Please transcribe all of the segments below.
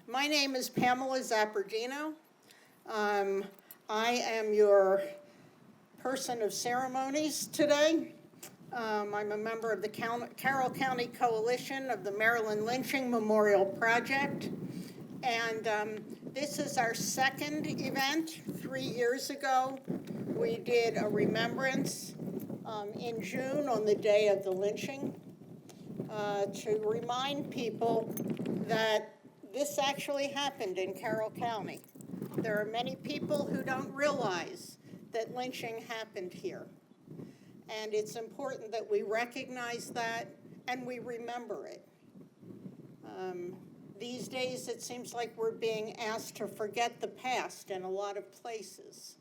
My name is Pamela Zappardino. I am your person of ceremonies today. I'm a member of the Carroll County Coalition of the Maryland Lynching Memorial Project. And this is our second event. 3 years ago, we did a remembrance in June on the day of the lynching to remind people that this actually happened in Carroll County. There are many people who don't realize that lynching happened here. And it's important that we recognize that and we remember it. These days, it seems like we're being asked to forget the past in a lot of places.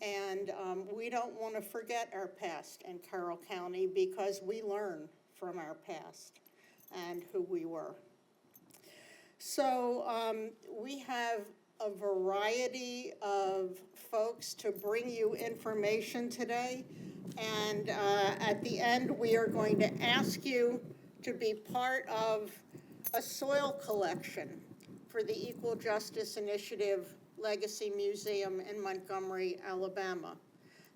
And we don't want to forget our past in Carroll County because we learn from our past and who we were. So we have a variety of folks to bring you information today. And at the end, we are going to ask you to be part of a soil collection for the Equal Justice Initiative Legacy Museum in Montgomery, Alabama.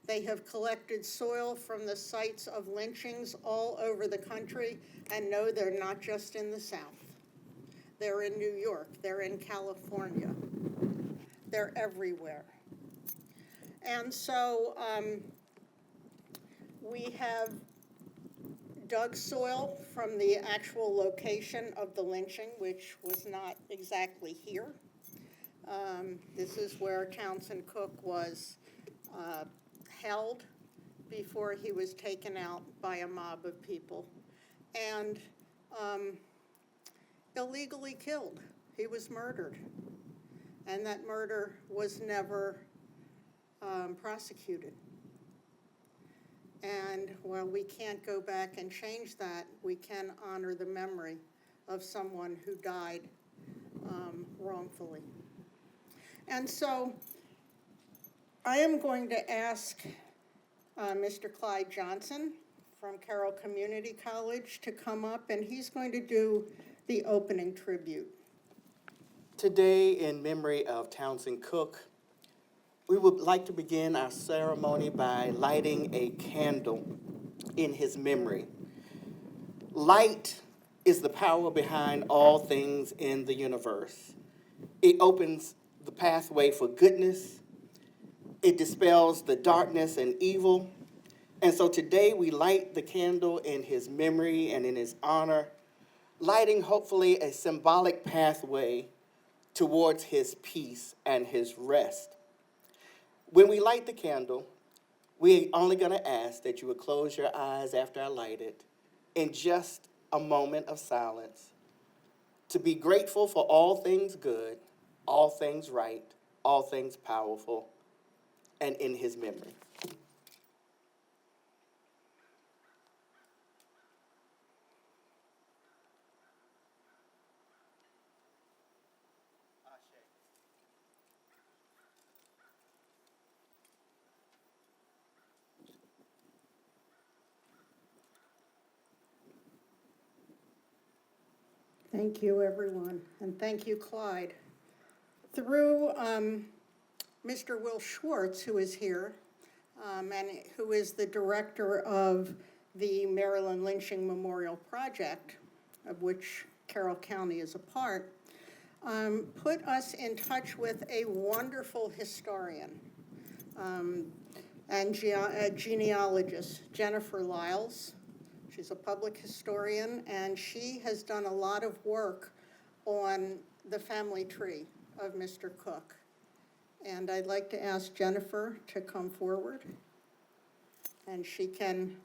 They have collected soil from the sites of lynchings all over the country, and no, they're not just in the South. They're in New York, they're in California, they're everywhere. And so we have dug soil from the actual location of the lynching, which was not exactly here. This is where Townsend Cook was held before he was taken out by a mob of people and illegally killed. He was murdered, and that murder was never prosecuted. And while we can't go back and change that, we can honor the memory of someone who died wrongfully. And so I am going to ask Mr. Clyde Johnson from Carroll Community College to come up, and he's going to do the opening tribute. Today, in memory of Townsend Cook, we would like to begin our ceremony by lighting a candle in his memory. Light is the power behind all things in the universe. It opens the pathway for goodness. It dispels the darkness and evil. And so today we light the candle in his memory and in his honor, lighting hopefully a symbolic pathway towards his peace and his rest. When we light the candle, we're only going to ask that you would close your eyes after I light it in just a moment of silence to be grateful for all things good, all things right, all things powerful, and in his memory. Thank you, everyone, and thank you, Clyde. Through Mr. Will Schwartz, who is here, and who is the director of the Maryland Lynching Memorial Project, of which Carroll County is a part, put us in touch with a wonderful historian and genealogist, Jennifer Lyles. She's a public historian, and she has done a lot of work on the family tree of Mr. Cook. And I'd like to ask Jennifer to come forward, and she can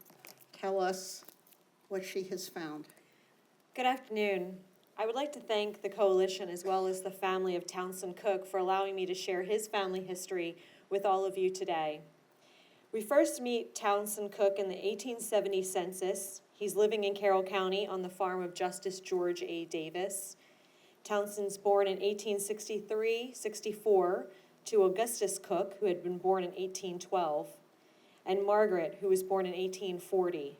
tell us what she has found. Good afternoon. I would like to thank the Coalition as well as the family of Townsend Cook for allowing me to share his family history with all of you today. We first meet Townsend Cook in the 1870 census. He's living in Carroll County on the farm of Justice George A. Davis. Townsend's born in 1863-64 to Augustus Cook, who had been born in 1812, and Margaret, who was born in 1840.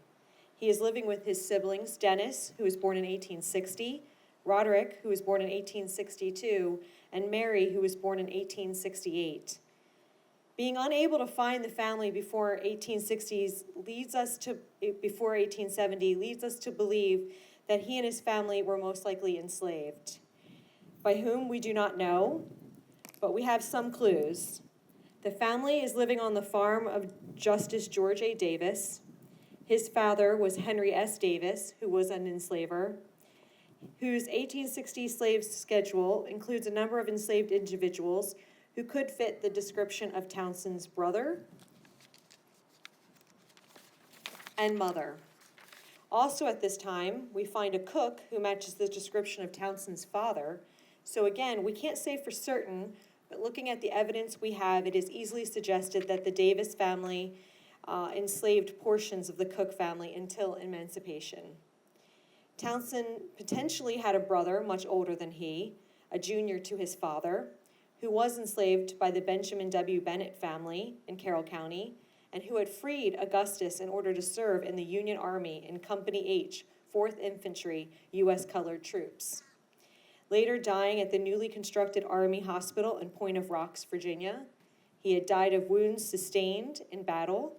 He is living with his siblings, Dennis, who was born in 1860, Roderick, who was born in 1862, and Mary, who was born in 1868. Being unable to find the family before 1870 leads us to believe that he and his family were most likely enslaved. By whom we do not know, but we have some clues. The family is living on the farm of Justice George A. Davis. His father was Henry S. Davis, who was an enslaver, whose 1860 slave schedule includes a number of enslaved individuals who could fit the description of Townsend's brother and mother. Also at this time, we find a cook who matches the description of Townsend's father. So again, we can't say for certain, but looking at the evidence we have, it is easily suggested that the Davis family enslaved portions of the Cook family until emancipation. Townsend potentially had a brother much older than he, a junior to his father, who was enslaved by the Benjamin W. Bennett family in Carroll County, and who had freed Augustus in order to serve in the Union Army in Company H, 4th Infantry, U.S. Colored Troops. Later dying at the newly constructed Army Hospital in Point of Rocks, Virginia. He had died of wounds sustained in battle.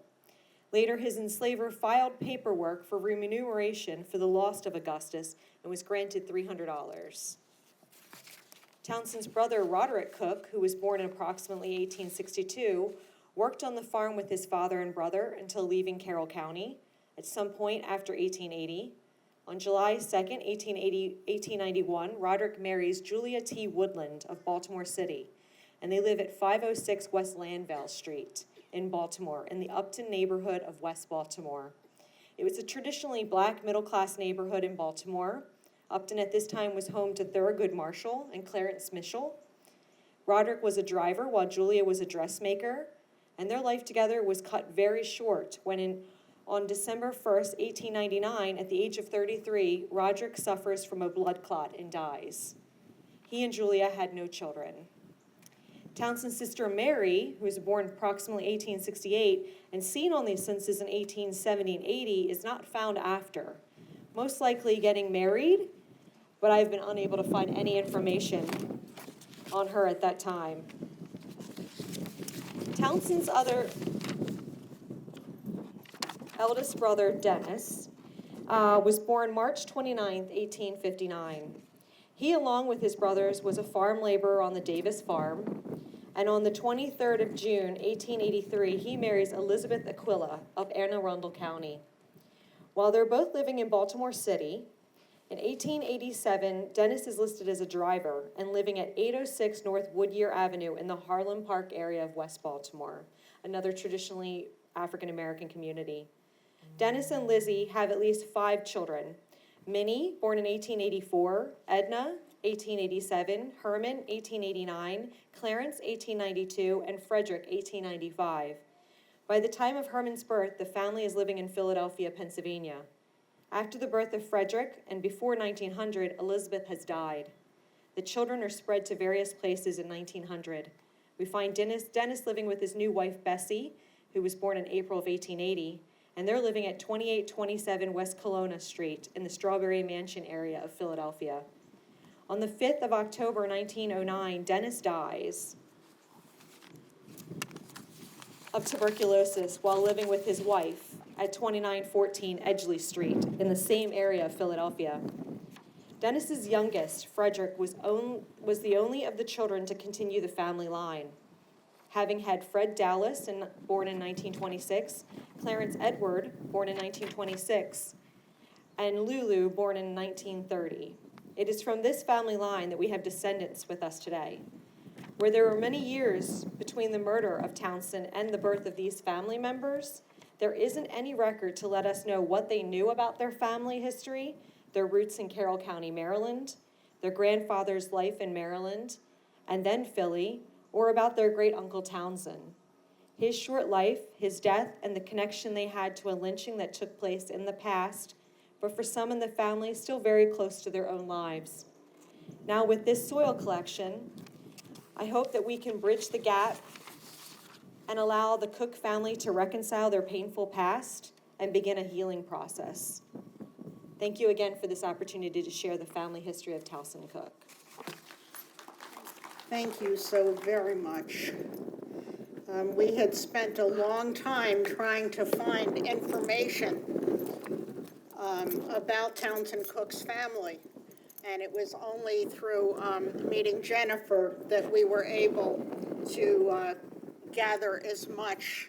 Later, his enslaver filed paperwork for remuneration for the loss of Augustus and was granted $300. Townsend's brother, Roderick Cook, who was born in approximately 1862, worked on the farm with his father and brother until leaving Carroll County at some point after 1880. On July 2nd, 1891, Roderick marries Julia T. Woodland of Baltimore City, and they live at 506 West Landvale Street in Baltimore, in the Upton neighborhood of West Baltimore. It was a traditionally black middle-class neighborhood in Baltimore. Upton at this time was home to Thurgood Marshall and Clarence Mitchell. Roderick was a driver while Julia was a dressmaker, and their life together was cut very short when on December 1st, 1899, at the age of 33, Roderick suffers from a blood clot and dies. He and Julia had no children. Townsend's sister Mary, who was born approximately 1868 and seen on the census in 1870 and 80, is not found after, most likely getting married, but I've been unable to find any information on her at that time. Townsend's other eldest brother, Dennis, was born March 29th, 1859. He, along with his brothers, was a farm laborer on the Davis farm, and on the 23rd of June, 1883, he marries Elizabeth Aquila of Anne Arundel County. While they're both living in Baltimore City, in 1887, Dennis is listed as a driver and living at 806 North Woodyear Avenue in the Harlem Park area of West Baltimore, another traditionally African-American community. Dennis and Lizzie have at least 5 children. Minnie, born in 1884, Edna, 1887, Herman, 1889, Clarence, 1892, and Frederick, 1895. By the time of Herman's birth, the family is living in Philadelphia, Pennsylvania. After the birth of Frederick, and before 1900, Elizabeth has died. The children are spread to various places in 1900. We find Dennis living with his new wife, Bessie, who was born in April of 1880, and they're living at 2827 West Kelowna Street in the Strawberry Mansion area of Philadelphia. On the 5th of October, 1909, Dennis dies of tuberculosis while living with his wife at 2914 Edgeley Street in the same area of Philadelphia. Dennis's youngest, Frederick, was the only of the children to continue the family line, having had Fred Dallas, born in 1926, Clarence Edward, born in 1926, and Lulu, born in 1930. It is from this family line that we have descendants with us today. Where there were many years between the murder of Townsend and the birth of these family members, there isn't any record to let us know what they knew about their family history, their roots in Carroll County, Maryland, their grandfather's life in Maryland, and then Philly, or about their great-uncle Townsend. His short life, his death, and the connection they had to a lynching that took place in the past, but for some in the family, still very close to their own lives. Now, with this soil collection, I hope that we can bridge the gap and allow the Cook family to reconcile their painful past and begin a healing process. Thank you again for this opportunity to share the family history of Townsend Cook. Thank you so very much. We had spent a long time trying to find information about Townsend Cook's family, and it was only through meeting Jennifer that we were able to gather as much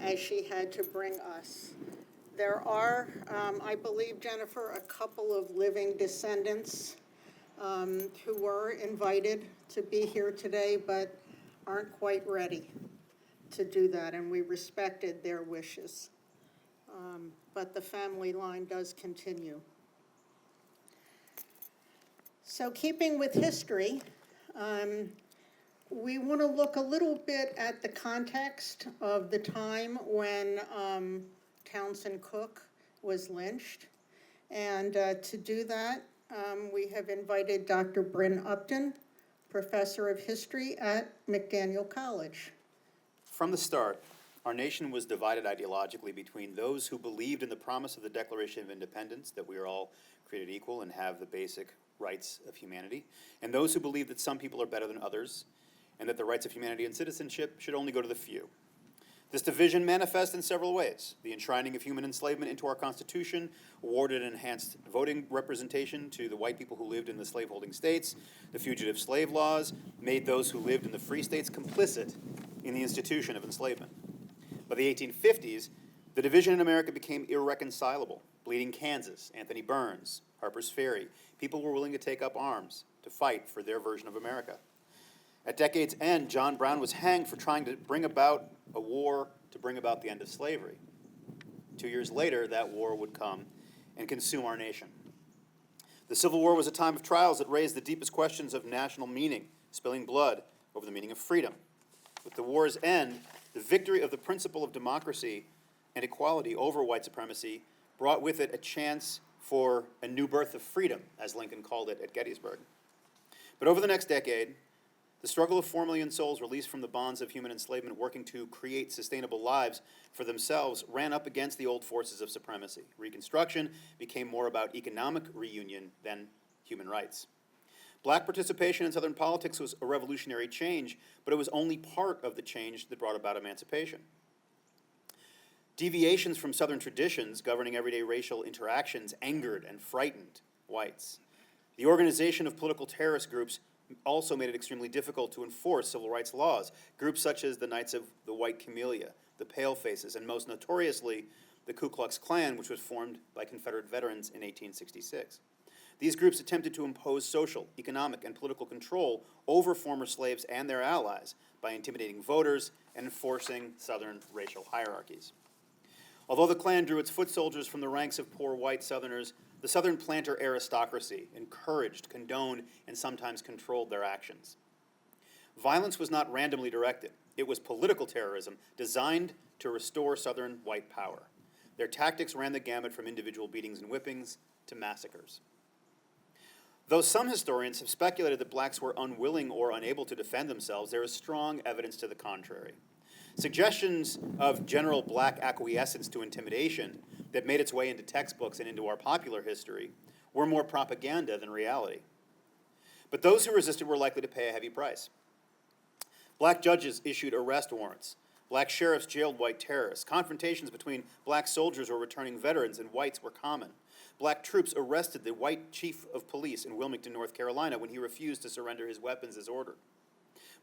as she had to bring us. There are, I believe, Jennifer, a couple of living descendants who were invited to be here today, but aren't quite ready to do that, and we respected their wishes. But the family line does continue. So keeping with history, we want to look a little bit at the context of the time when Townsend Cook was lynched. And to do that, we have invited Dr. Bryn Upton, Professor of History at McDaniel College. From the start, our nation was divided ideologically between those who believed in the promise of the Declaration of Independence, that we are all created equal and have the basic rights of humanity, and those who believed that some people are better than others, and that the rights of humanity and citizenship should only go to the few. This division manifests in several ways: the enshrining of human enslavement into our Constitution, awarded enhanced voting representation to the white people who lived in the slaveholding states, the fugitive slave laws made those who lived in the free states complicit in the institution of enslavement. By the 1850s, the division in America became irreconcilable. Bleeding Kansas, Anthony Burns, Harper's Ferry, people were willing to take up arms to fight for their version of America. At decade's end, John Brown was hanged for trying to bring about a war to bring about the end of slavery. 2 years later, that war would come and consume our nation. The Civil War was a time of trials that raised the deepest questions of national meaning, spilling blood over the meaning of freedom. With the war's end, the victory of the principle of democracy and equality over white supremacy brought with it a chance for a new birth of freedom, as Lincoln called it at Gettysburg. But over the next decade, the struggle of 4 million souls released from the bonds of human enslavement, working to create sustainable lives for themselves, ran up against the old forces of supremacy. Reconstruction became more about economic reunion than human rights. Black participation in Southern politics was a revolutionary change, but it was only part of the change that brought about emancipation. Deviations from Southern traditions governing everyday racial interactions angered and frightened whites. The organization of political terrorist groups also made it extremely difficult to enforce civil rights laws. Groups such as the Knights of the White Camellia, the Palefaces, and most notoriously, the Ku Klux Klan, which was formed by Confederate veterans in 1866. These groups attempted to impose social, economic, and political control over former slaves and their allies by intimidating voters and enforcing Southern racial hierarchies. Although the Klan drew its foot soldiers from the ranks of poor white Southerners, the Southern planter aristocracy encouraged, condoned, and sometimes controlled their actions. Violence was not randomly directed. It was political terrorism designed to restore Southern white power. Their tactics ran the gamut from individual beatings and whippings to massacres. Though some historians have speculated that blacks were unwilling or unable to defend themselves, there is strong evidence to the contrary. Suggestions of general black acquiescence to intimidation that made its way into textbooks and into our popular history were more propaganda than reality. But those who resisted were likely to pay a heavy price. Black judges issued arrest warrants. Black sheriffs jailed white terrorists. Confrontations between black soldiers or returning veterans and whites were common. Black troops arrested the white chief of police in Wilmington, North Carolina, when he refused to surrender his weapons as ordered.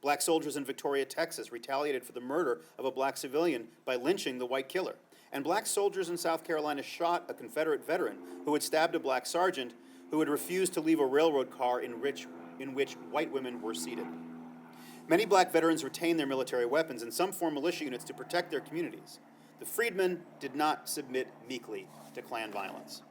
Black soldiers in Victoria, Texas, retaliated for the murder of a black civilian by lynching the white killer. And black soldiers in South Carolina shot a Confederate veteran who had stabbed a black sergeant who had refused to leave a railroad car in which white women were seated. Many black veterans retained their military weapons, and some formed militia units to protect their communities. The freedmen did not submit meekly to Klan violence.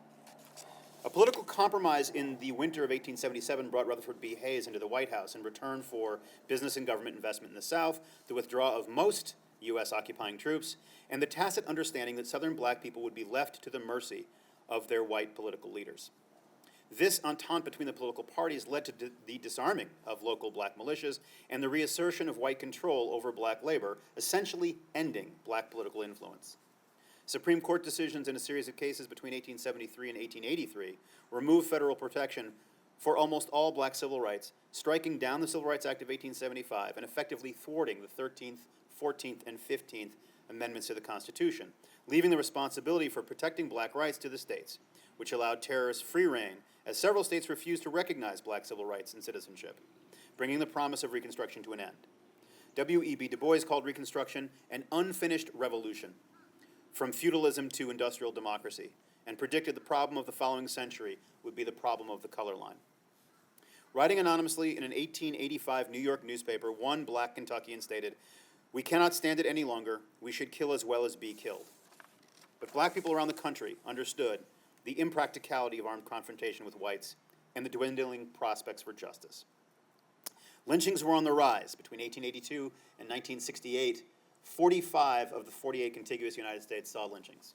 A political compromise in the winter of 1877 brought Rutherford B. Hayes into the White House in return for business and government investment in the South, the withdrawal of most U.S. occupying troops, and the tacit understanding that Southern black people would be left to the mercy of their white political leaders. This entente between the political parties led to the disarming of local black militias and the reassertion of white control over black labor, essentially ending black political influence. Supreme Court decisions in a series of cases between 1873 and 1883 removed federal protection for almost all black civil rights, striking down the Civil Rights Act of 1875 and effectively thwarting the 13th, 14th, and 15th Amendments to the Constitution, leaving the responsibility for protecting black rights to the states, which allowed terrorists free rein, as several states refused to recognize black civil rights and citizenship, bringing the promise of Reconstruction to an end. W.E.B. Du Bois called Reconstruction an unfinished revolution, from feudalism to industrial democracy, and predicted the problem of the following century would be the problem of the color line. Writing anonymously in an 1885 New York newspaper, one black Kentuckian stated, "We cannot stand it any longer. We should kill as well as be killed." But black people around the country understood the impracticality of armed confrontation with whites and the dwindling prospects for justice. Lynchings were on the rise. Between 1882 and 1968, 45 of the 48 contiguous United States saw lynchings.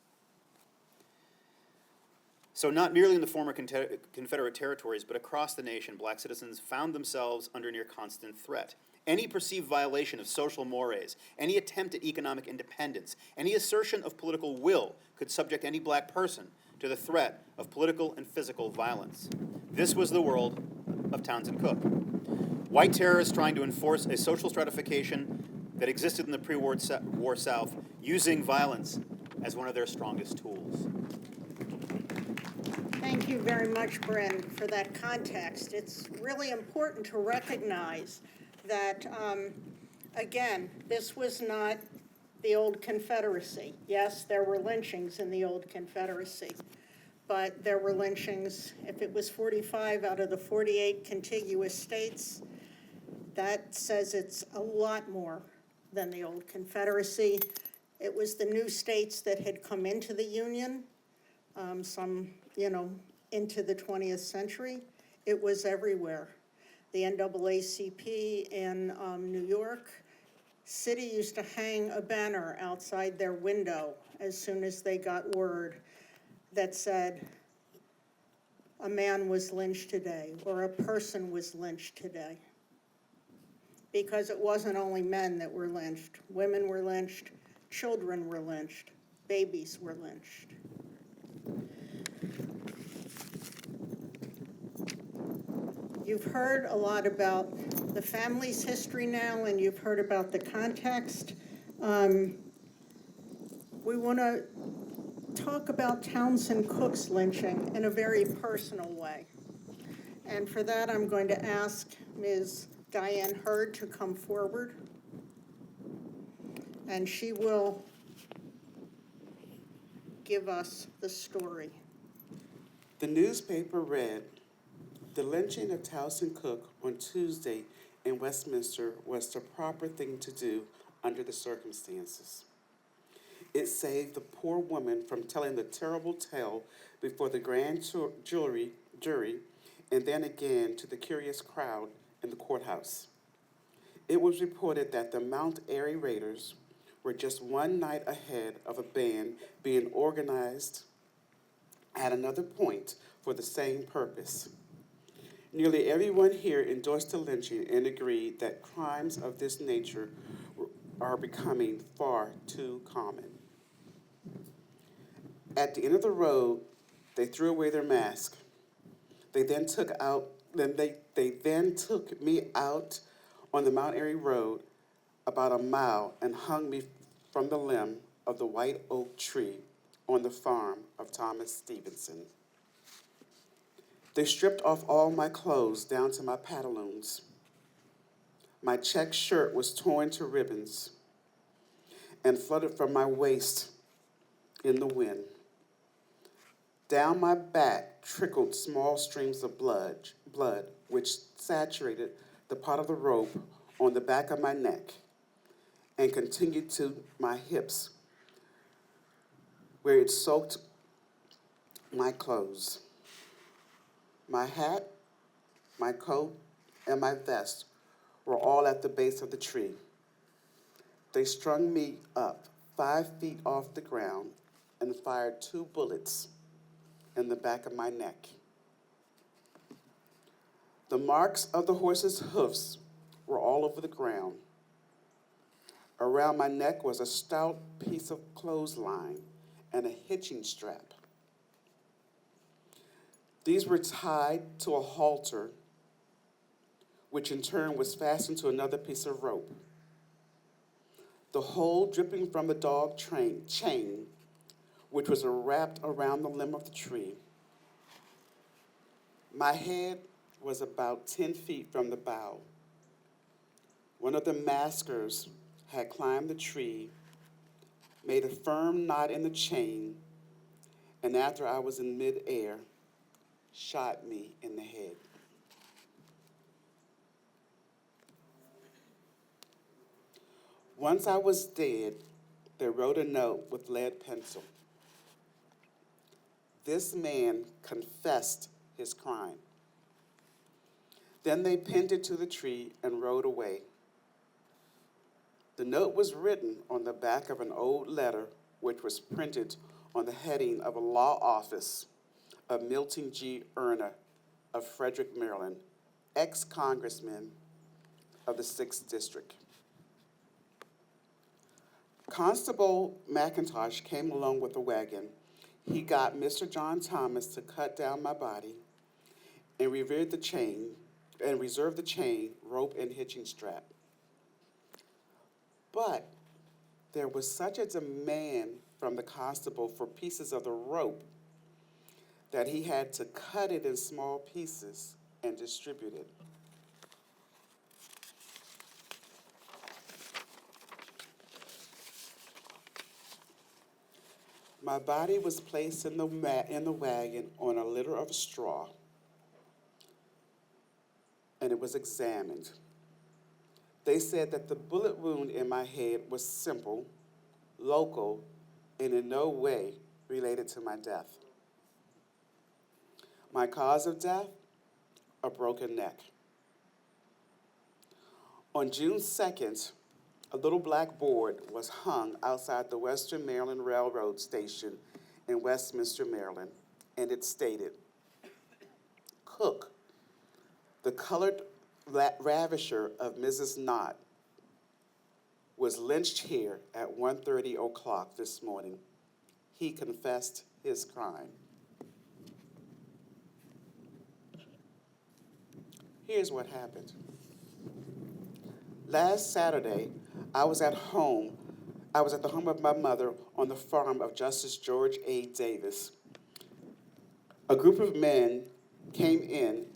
So not merely in the former Confederate territories, but across the nation, black citizens found themselves under near constant threat. Any perceived violation of social mores, any attempt at economic independence, any assertion of political will could subject any black person to the threat of political and physical violence. This was the world of Townsend Cook. White terrorists trying to enforce a social stratification that existed in the pre-war South, using violence as one of their strongest tools. Thank you very much, Bryn, for that context. It's really important to recognize that, again, this was not the old Confederacy. Yes, there were lynchings in the old Confederacy, but there were lynchings, if it was 45 out of the 48 contiguous states, that says it's a lot more than the old Confederacy. It was the new states that had come into the Union, some, into the 20th century. It was everywhere. The NAACP in New York City used to hang a banner outside their window as soon as they got word that said, "A man was lynched today," or "A person was lynched today." Because it wasn't only men that were lynched. Women were lynched, children were lynched, babies were lynched. You've heard a lot about the family's history now, and you've heard about the context. We want to talk about Townsend Cook's lynching in a very personal way. And for that, I'm going to ask Ms. Diane Hurd to come forward, and she will give us the story. The newspaper read, "The lynching of Townsend Cook on Tuesday in Westminster was the proper thing to do under the circumstances. It saved the poor woman from telling the terrible tale before the grand jury, and then again to the curious crowd in the courthouse. It was reported that the Mount Airy Raiders were just one night ahead of a band being organized at another point for the same purpose. Nearly everyone here endorsed the lynching and agreed that crimes of this nature are becoming far too common. At the end of the road, they threw away their mask. They then took me out on the Mount Airy Road about a mile and hung me from the limb of the white oak tree on the farm of Thomas Stevenson. They stripped off all my clothes down to my pantaloons. My check shirt was torn to ribbons and fluttered from my waist in the wind. Down my back trickled small streams of blood, which saturated the part of the rope on the back of my neck and continued to my hips, where it soaked my clothes. My hat, my coat, and my vest were all at the base of the tree. They strung me up 5 feet off the ground and fired 2 bullets in the back of my neck. The marks of the horse's hoofs were all over the ground. Around my neck was a stout piece of clothesline, and a hitching strap. These were tied to a halter, which in turn was fastened to another piece of rope. The whole dripping from the dog chain, which was wrapped around the limb of the tree. My head was about 10 feet from the bough. One of the maskers had climbed the tree, made a firm knot in the chain, and after I was in midair, shot me in the head. Once I was dead, they wrote a note with lead pencil. This man confessed his crime. Then they pinned it to the tree and rode away. The note was written on the back of an old letter, which was printed on the heading of a law office of Milton G. Erna of Frederick, Maryland, ex-congressman of the 6th District. Constable McIntosh came along with a wagon. He got Mr. John Thomas to cut down my body and reserve the chain, rope, and hitching strap. But there was such a demand from the constable for pieces of the rope that he had to cut it in small pieces and distribute it. My body was placed in the wagon on a litter of straw, and it was examined. They said that the bullet wound in my head was simple, local, and in no way related to my death. My cause of death, a broken neck. On June 2nd, a little black board was hung outside the Western Maryland Railroad station in Westminster, Maryland, and it stated, Cook, the colored ravisher of Mrs. Knott, was lynched here at 1:30 o'clock this morning. He confessed his crime. Here's what happened. Last Saturday, I was at the home of my mother on the farm of Justice George A. Davis. A group of men came in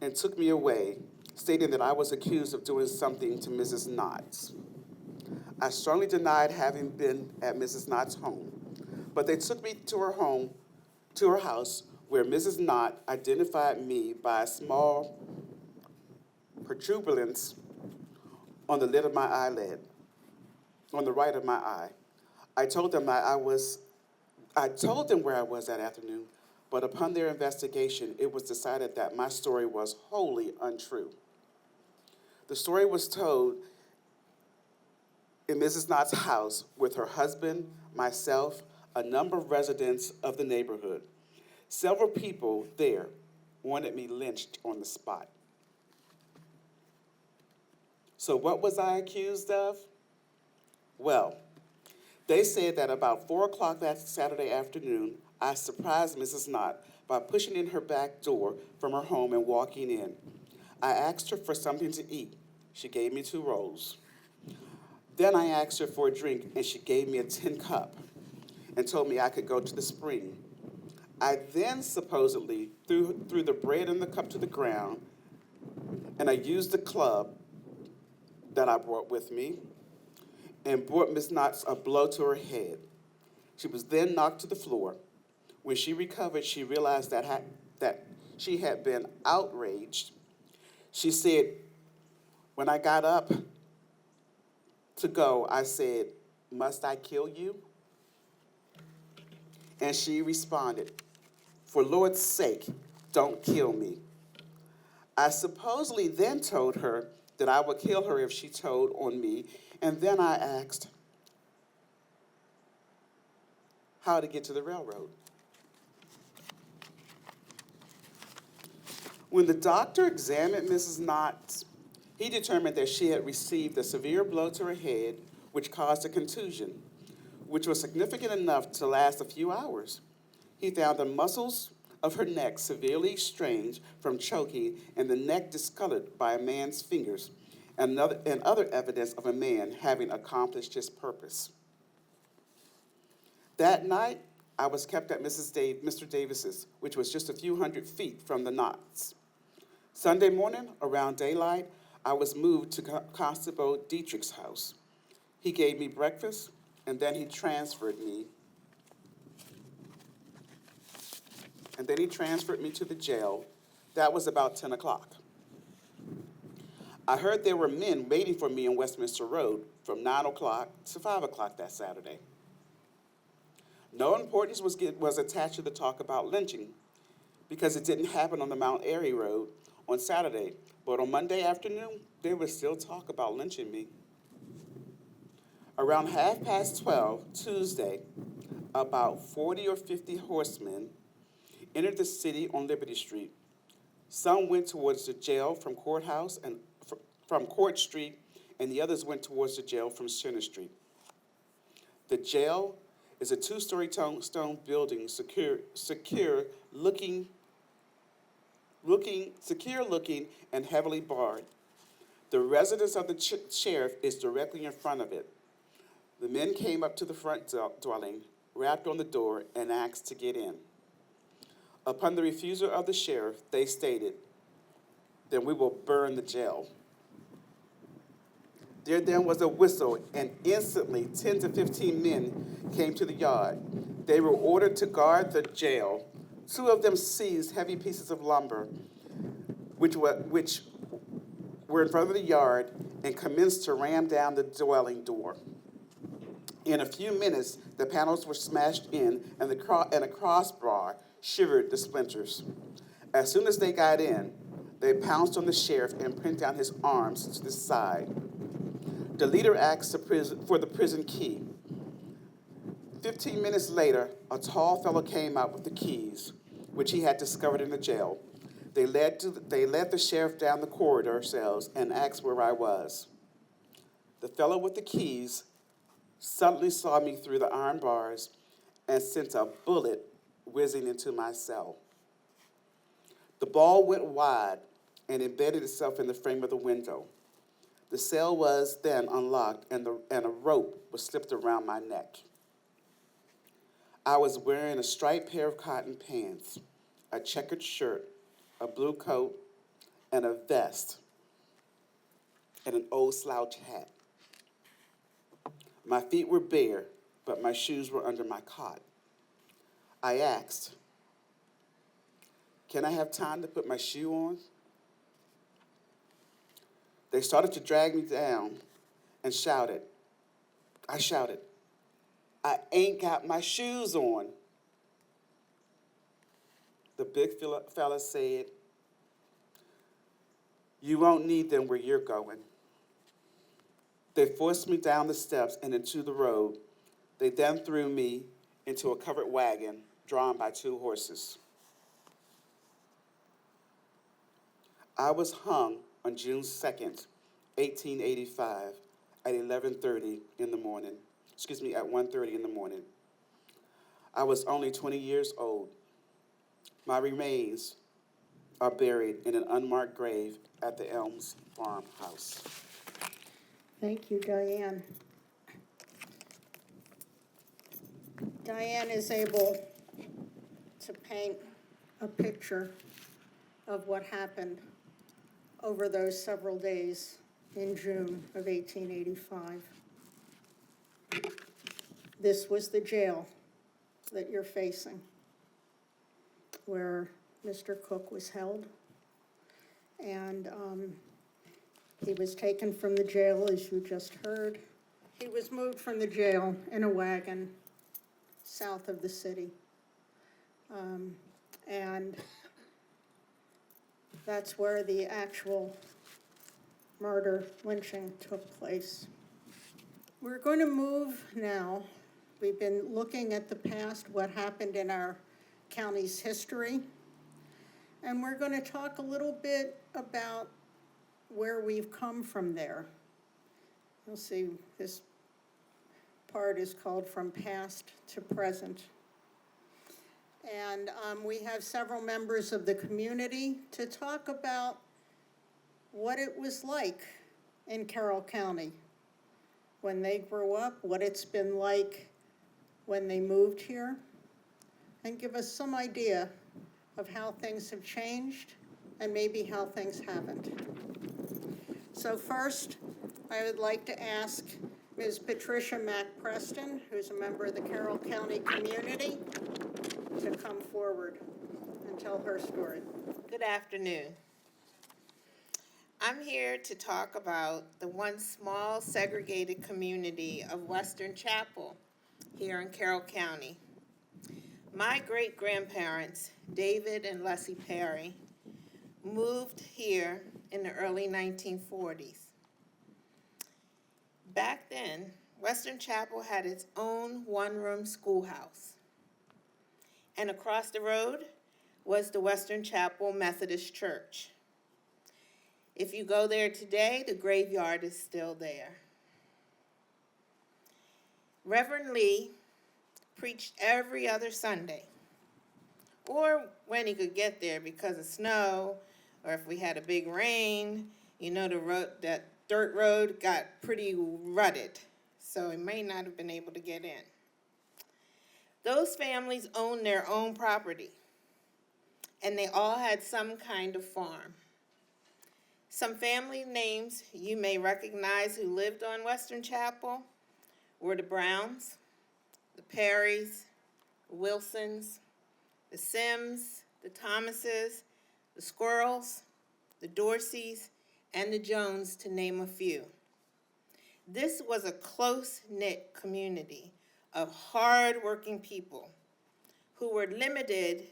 and took me away, stating that I was accused of doing something to Mrs. Knott's. I strongly denied having been at Mrs. Knott's home, but they took me to her house, where Mrs. Knott identified me by a small protuberance on the lid of my eyelid, on the right of my eye. I told them where I was that afternoon, but upon their investigation, it was decided that my story was wholly untrue. The story was told in Mrs. Knott's house with her husband, myself, a number of residents of the neighborhood. Several people there wanted me lynched on the spot. So what was I accused of? Well, they said that about 4 o'clock that Saturday afternoon, I surprised Mrs. Knott by pushing in her back door from her home and walking in. I asked her for something to eat. She gave me 2 rolls. Then I asked her for a drink, and she gave me a tin cup and told me I could go to the spring. I then supposedly threw the bread and the cup to the ground, and I used the club that I brought with me and brought Miss Knott a blow to her head. She was then knocked to the floor. When she recovered, she realized that she had been outraged. She said, when I got up to go, I said, "Must I kill you?" And she responded, "For Lord's sake, don't kill me." I supposedly then told her that I would kill her if she told on me, and then I asked how to get to the railroad. When the doctor examined Mrs. Knott, he determined that she had received a severe blow to her head, which caused a contusion. which was significant enough to last a few hours. He found the muscles of her neck severely strained from choking and the neck discolored by a man's fingers, and other evidence of a man having accomplished his purpose. That night, I was kept at Mr. Davis's, which was just a few hundred feet from the knots. Sunday morning, around daylight, I was moved to Constable Dietrich's house. He gave me breakfast, and then he transferred me to the jail. That was about 10 o'clock. I heard there were men waiting for me on Westminster Road from 9 o'clock to 5 o'clock that Saturday. No importance was attached to the talk about lynching because it didn't happen on the Mount Airy Road on Saturday, but on Monday afternoon, there was still talk about lynching me. Around 12:30 Tuesday, about 40 or 50 horsemen entered the city on Liberty Street. Some went towards the jail from from Court Street, and the others went towards the jail from Center Street. The jail is a two-story stone building, secure looking, and heavily barred. The residence of the sheriff is directly in front of it. The men came up to the front dwelling, rapped on the door, and asked to get in. Upon the refusal of the sheriff, they stated, "Then we will burn the jail." There then was a whistle, and instantly 10 to 15 men came to the yard. They were ordered to guard the jail. Two of them seized heavy pieces of lumber, which were in front of the yard, and commenced to ram down the dwelling door. In a few minutes, the panels were smashed in, and a crossbar shivered the splinters. As soon as they got in, they pounced on the sheriff and pinned down his arms to the side. The leader asked for the prison key. 15 minutes later, a tall fellow came out with the keys, which he had discovered in the jail. They led the sheriff down the corridor cells and asked where I was. The fellow with the keys suddenly saw me through the iron bars and sent a bullet whizzing into my cell. The ball went wide and embedded itself in the frame of the window. The cell was then unlocked, and a rope was slipped around my neck. I was wearing a striped pair of cotton pants, a checkered shirt, a blue coat, and a vest, and an old slouch hat. My feet were bare, but my shoes were under my cot. I asked, "Can I have time to put my shoe on?" They started to drag me down and shouted. I shouted, "I ain't got my shoes on." The big fella said, "You won't need them where you're going." They forced me down the steps and into the road. They then threw me into a covered wagon drawn by two horses. I was hung on June 2nd, 1885, at 1:30 in the morning. At 1:30 in the morning. I was only 20 years old. My remains are buried in an unmarked grave at the Elms farmhouse. Thank you, Diane. Diane is able to paint a picture of what happened over those several days in June of 1885. This was the jail that you're facing, where Mr. Cook was held. And he was taken from the jail, as you just heard. He was moved from the jail in a wagon south of the city. And that's where the actual murder, lynching took place. We're going to move now. We've been looking at the past, what happened in our county's history. And we're going to talk a little bit about where we've come from there. You'll see this part is called From Past to Present. And we have several members of the community to talk about what it was like in Carroll County when they grew up, what it's been like when they moved here, and give us some idea of how things have changed and maybe how things haven't. So first, I would like to ask Ms. Patricia Mack Preston, who's a member of the Carroll County community, to come forward and tell her story. Good afternoon. I'm here to talk about the one small segregated community of Western Chapel here in Carroll County. My great-grandparents, David and Leslie Perry, moved here in the early 1940s. Back then, Western Chapel had its own one-room schoolhouse. And across the road was the Western Chapel Methodist Church. If you go there today, the graveyard is still there. Reverend Lee preached every other Sunday, or when he could get there because of snow, or if we had a big rain, you know, that dirt road got pretty rutted, so he may not have been able to get in. Those families owned their own property, and they all had some kind of farm. Some family names you may recognize who lived on Western Chapel were the Browns, the Perrys, the Wilsons, the Sims, the Thomases, the Squirrels, the Dorseys, and the Jones, to name a few. This was a close-knit community of hard-working people who were limited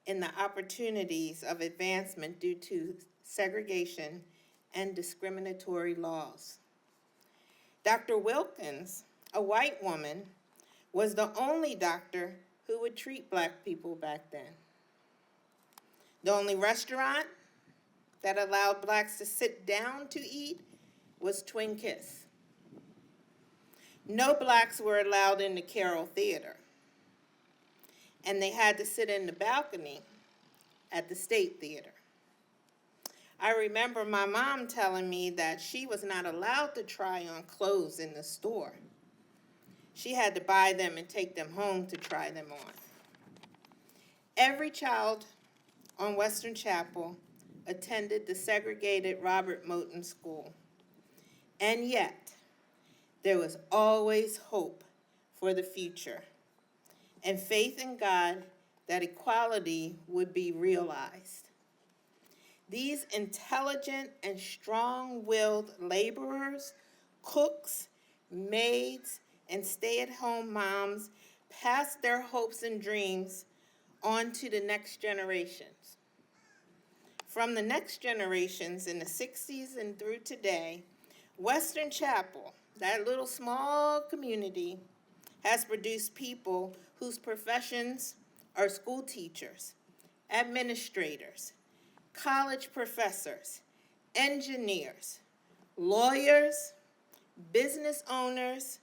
in the opportunities of advancement due to segregation and discriminatory laws. Dr. Wilkins, a white woman, was the only doctor who would treat black people back then. The only restaurant that allowed blacks to sit down to eat was Twin Kiss. No blacks were allowed in the Carroll Theater, and they had to sit in the balcony at the State Theater. I remember my mom telling me that she was not allowed to try on clothes in the store. She had to buy them and take them home to try them on. Every child on Western Chapel attended the segregated Robert Moton School. And yet, there was always hope for the future and faith in God that equality would be realized. These intelligent and strong-willed laborers, cooks, maids, and stay-at-home moms passed their hopes and dreams on to the next generations. From the next generations in the 60s and through today, Western Chapel, that little small community, has produced people whose professions are school teachers, administrators, college professors, engineers, lawyers, business owners,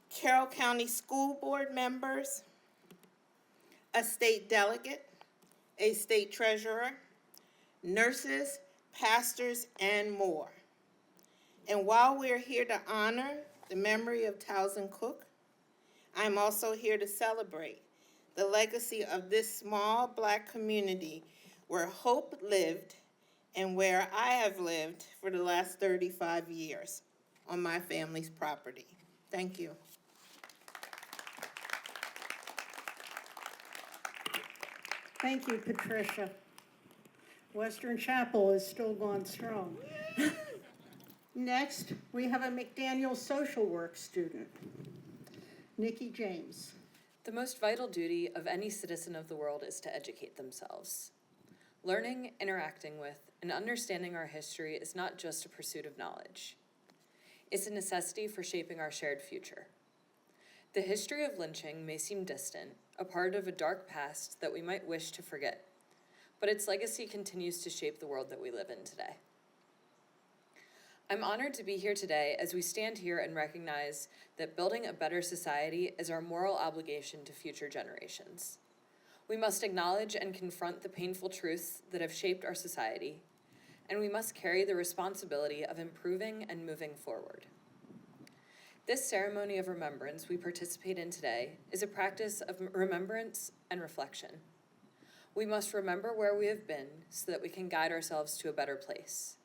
Carroll County School Board members, a state delegate, a state treasurer, nurses, pastors, and more. And while we're here to honor the memory of Townsend Cook, I'm also here to celebrate the legacy of this small Black community where hope lived and where I have lived for the last 35 years on my family's property. Thank you. Thank you, Patricia. Western Chapel is still going strong. Next, we have a McDaniel social work student, Nikki James. The most vital duty of any citizen of the world is to educate themselves. Learning, interacting with, and understanding our history is not just a pursuit of knowledge. It's a necessity for shaping our shared future. The history of lynching may seem distant, a part of a dark past that we might wish to forget, but its legacy continues to shape the world that we live in today. I'm honored to be here today as we stand here and recognize that building a better society is our moral obligation to future generations. We must acknowledge and confront the painful truths that have shaped our society, and we must carry the responsibility of improving and moving forward. This ceremony of remembrance we participate in today is a practice of remembrance and reflection. We must remember where we have been so that we can guide ourselves to a better place.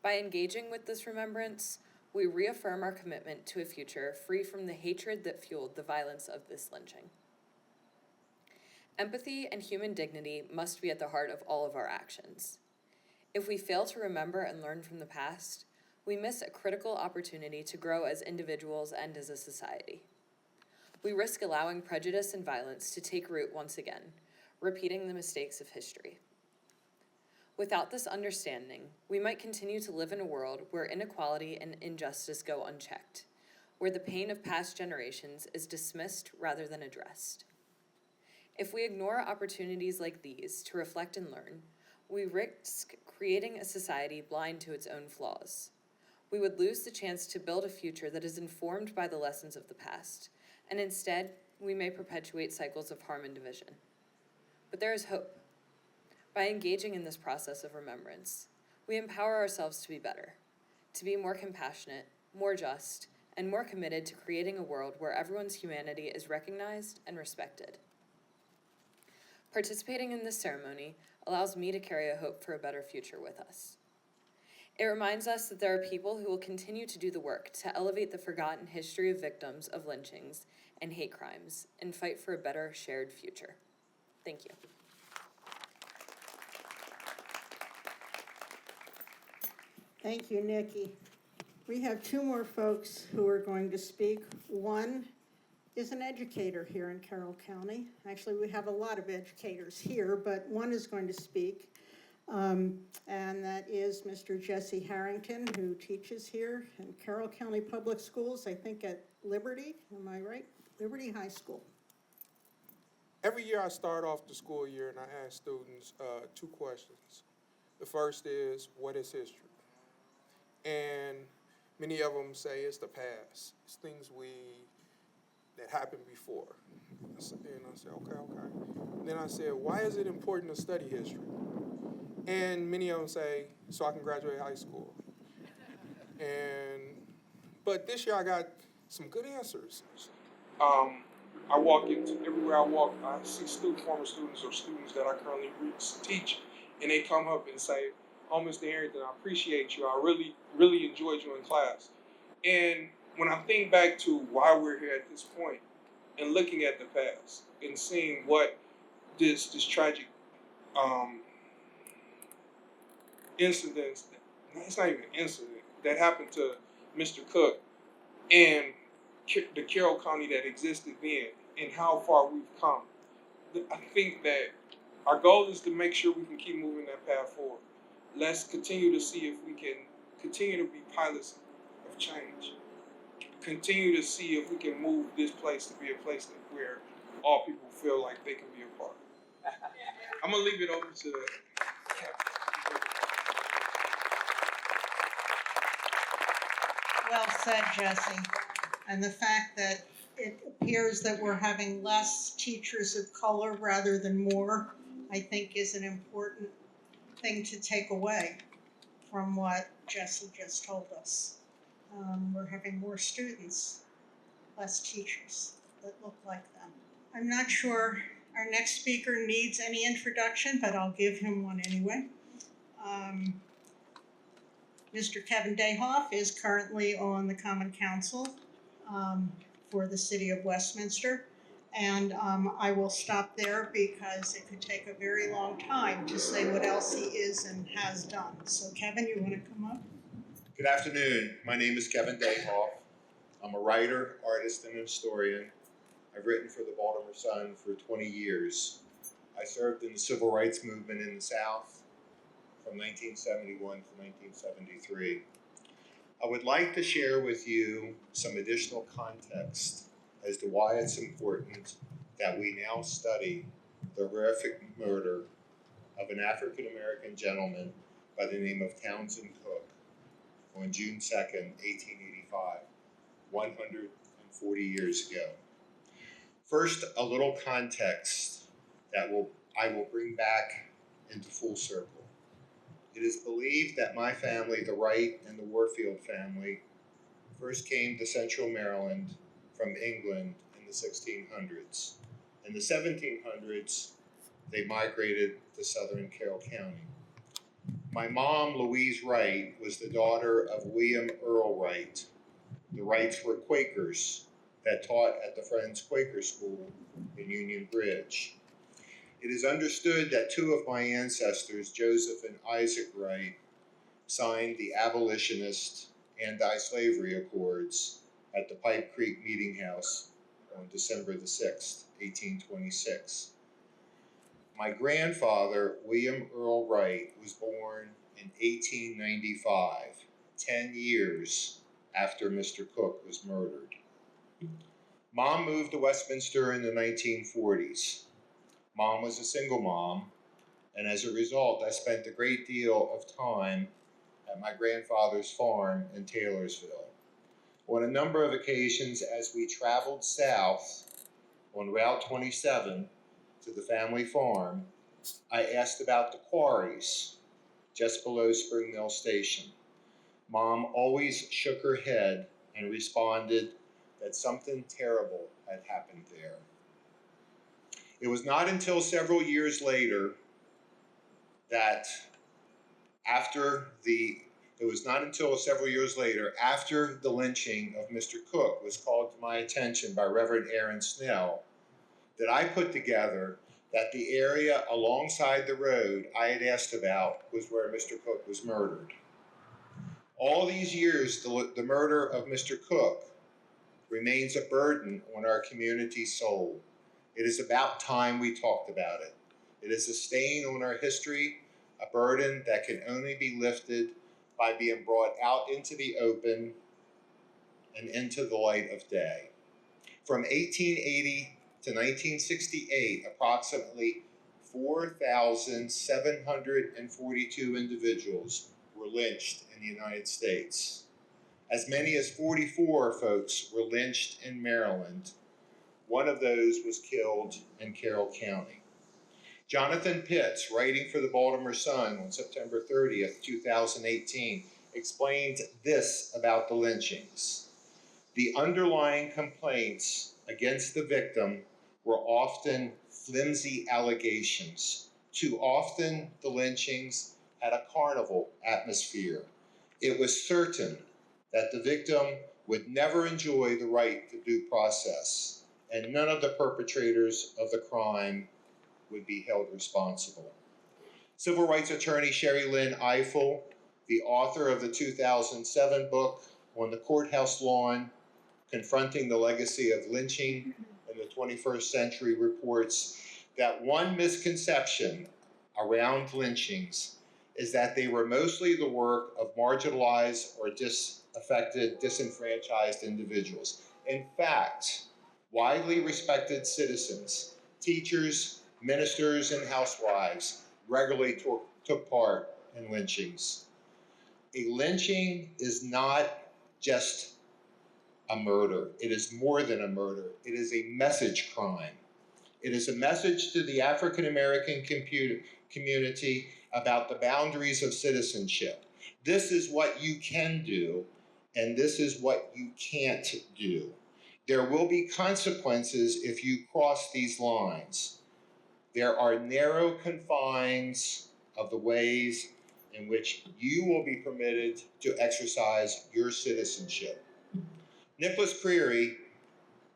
By engaging with this remembrance, we reaffirm our commitment to a future free from the hatred that fueled the violence of this lynching. Empathy and human dignity must be at the heart of all of our actions. If we fail to remember and learn from the past, we miss a critical opportunity to grow as individuals and as a society. We risk allowing prejudice and violence to take root once again, repeating the mistakes of history. Without this understanding, we might continue to live in a world where inequality and injustice go unchecked, where the pain of past generations is dismissed rather than addressed. If we ignore opportunities like these to reflect and learn, we risk creating a society blind to its own flaws. We would lose the chance to build a future that is informed by the lessons of the past, and instead, we may perpetuate cycles of harm and division. But there is hope. By engaging in this process of remembrance, we empower ourselves to be better, to be more compassionate, more just, and more committed to creating a world where everyone's humanity is recognized and respected. Participating in this ceremony allows me to carry a hope for a better future with us. It reminds us that there are people who will continue to do the work to elevate the forgotten history of victims of lynchings and hate crimes and fight for a better shared future. Thank you. Thank you, Nikki. We have two more folks who are going to speak. One is an educator here in Carroll County. Actually, we have a lot of educators here, but one is going to speak. And that is Mr. Jesse Harrington, who teaches here in Carroll County Public Schools, I think at Liberty, am I right? Liberty High School. Every year I start off the school year and I ask students two questions. The first is, what is history? And many of them say it's the past. It's things that happened before. And I said, okay. And then I said, why is it important to study history? And many of them say, so I can graduate high school. But this year I got some good answers. Everywhere I walk, I see former students or students that I currently teach, and they come up and say, oh, Mr. Harrington, I appreciate you. I really, really enjoyed you in class. And when I think back to why we're here at this point and looking at the past and seeing what this tragic incident, it's not even an incident, that happened to Mr. Cook and the Carroll County that existed then and how far we've come. I think that our goal is to make sure we can keep moving that path forward. Let's continue to see if we can continue to be pilots of change. Continue to see if we can move this place to be a place where all people feel like they can be a part. I'm gonna leave it over to Well said, Jesse. And the fact that it appears that we're having less teachers of color rather than more, I think is an important thing to take away from what Jesse just told us. We're having more students, less teachers that look like them. I'm not sure our next speaker needs any introduction, but I'll give him one anyway. Mr. Kevin Dayhoff is currently on the Common Council for the City of Westminster. And I will stop there because it could take a very long time to say what else he is and has done. So Kevin, you want to come up? Good afternoon. My name is Kevin Dayhoff. I'm a writer, artist, and historian. I've written for the Baltimore Sun for 20 years. I served in the civil rights movement in the South from 1971 to 1973. I would like to share with you some additional context as to why it's important that we now study the horrific murder of an African-American gentleman by the name of Townsend Cook on June 2nd, 1885, 140 years ago. First, a little context that I will bring back into full circle. It is believed that my family, the Wright and the Warfield family, first came to Central Maryland from England in the 1600s. In the 1700s, they migrated to southern Carroll County. My mom, Louise Wright, was the daughter of William Earl Wright. The Wrights were Quakers that taught at the Friends Quaker School in Union Bridge. It is understood that two of my ancestors, Joseph and Isaac Wright, signed the abolitionist anti-slavery accords at the Pipe Creek Meeting House on December the 6th, 1826. My grandfather, William Earl Wright, was born in 1895, 10 years after Mr. Cook was murdered. Mom moved to Westminster in the 1940s. Mom was a single mom, and as a result, I spent a great deal of time at my grandfather's farm in Taylorsville. On a number of occasions, as we traveled south on Route 27 to the family farm, I asked about the quarries just below Spring Mill Station. Mom always shook her head and responded that something terrible had happened there. It was not until several years later after the lynching of Mr. Cook was called to my attention by Reverend Aaron Snell, that I put together that the area alongside the road I had asked about was where Mr. Cook was murdered. All these years, the murder of Mr. Cook remains a burden on our community's soul. It is about time we talked about it. It is a stain on our history, a burden that can only be lifted by being brought out into the open and into the light of day. From 1880 to 1968, approximately 4,742 individuals were lynched in the United States. As many as 44 folks were lynched in Maryland. One of those was killed in Carroll County. Jonathan Pitts, writing for the Baltimore Sun on September 30th, 2018, explained this about the lynchings. The underlying complaints against the victim were often flimsy allegations. Too often, the lynchings had a carnival atmosphere. It was certain that the victim would never enjoy the right to due process, and none of the perpetrators of the crime would be held responsible. Civil rights attorney Sherry Lynn Eiffel, the author of the 2007 book On the Courthouse Lawn, Confronting the Legacy of Lynching in the 21st Century, reports that one misconception around lynchings is that they were mostly the work of marginalized or disaffected, disenfranchised individuals. In fact, widely respected citizens, teachers, ministers, and housewives regularly took part in lynchings. A lynching is not just a murder. It is more than a murder. It is a message crime. It is a message to the African American community about the boundaries of citizenship. This is what you can do, and this is what you can't do. There will be consequences if you cross these lines. There are narrow confines of the ways in which you will be permitted to exercise your citizenship. Nicholas Creary,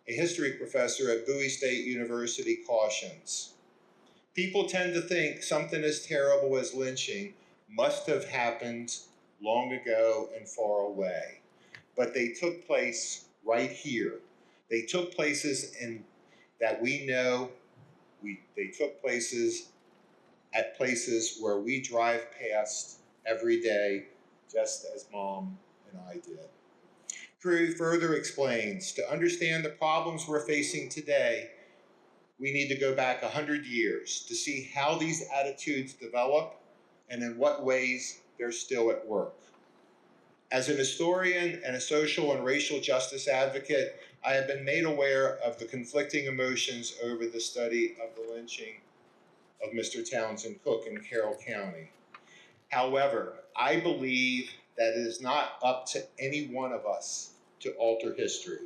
a history professor at Bowie State University, cautions, people tend to think something as terrible as lynching must have happened long ago and far away, but they took place right here. They took places that we know. They took places at places where we drive past every day, just as Mom and I did. Creary further explains, to understand the problems we're facing today, we need to go back 100 years to see how these attitudes develop and in what ways they're still at work. As an historian and a social and racial justice advocate, I have been made aware of the conflicting emotions over the study of the lynching of Mr. Townsend Cook in Carroll County. However, I believe that it is not up to any one of us to alter history.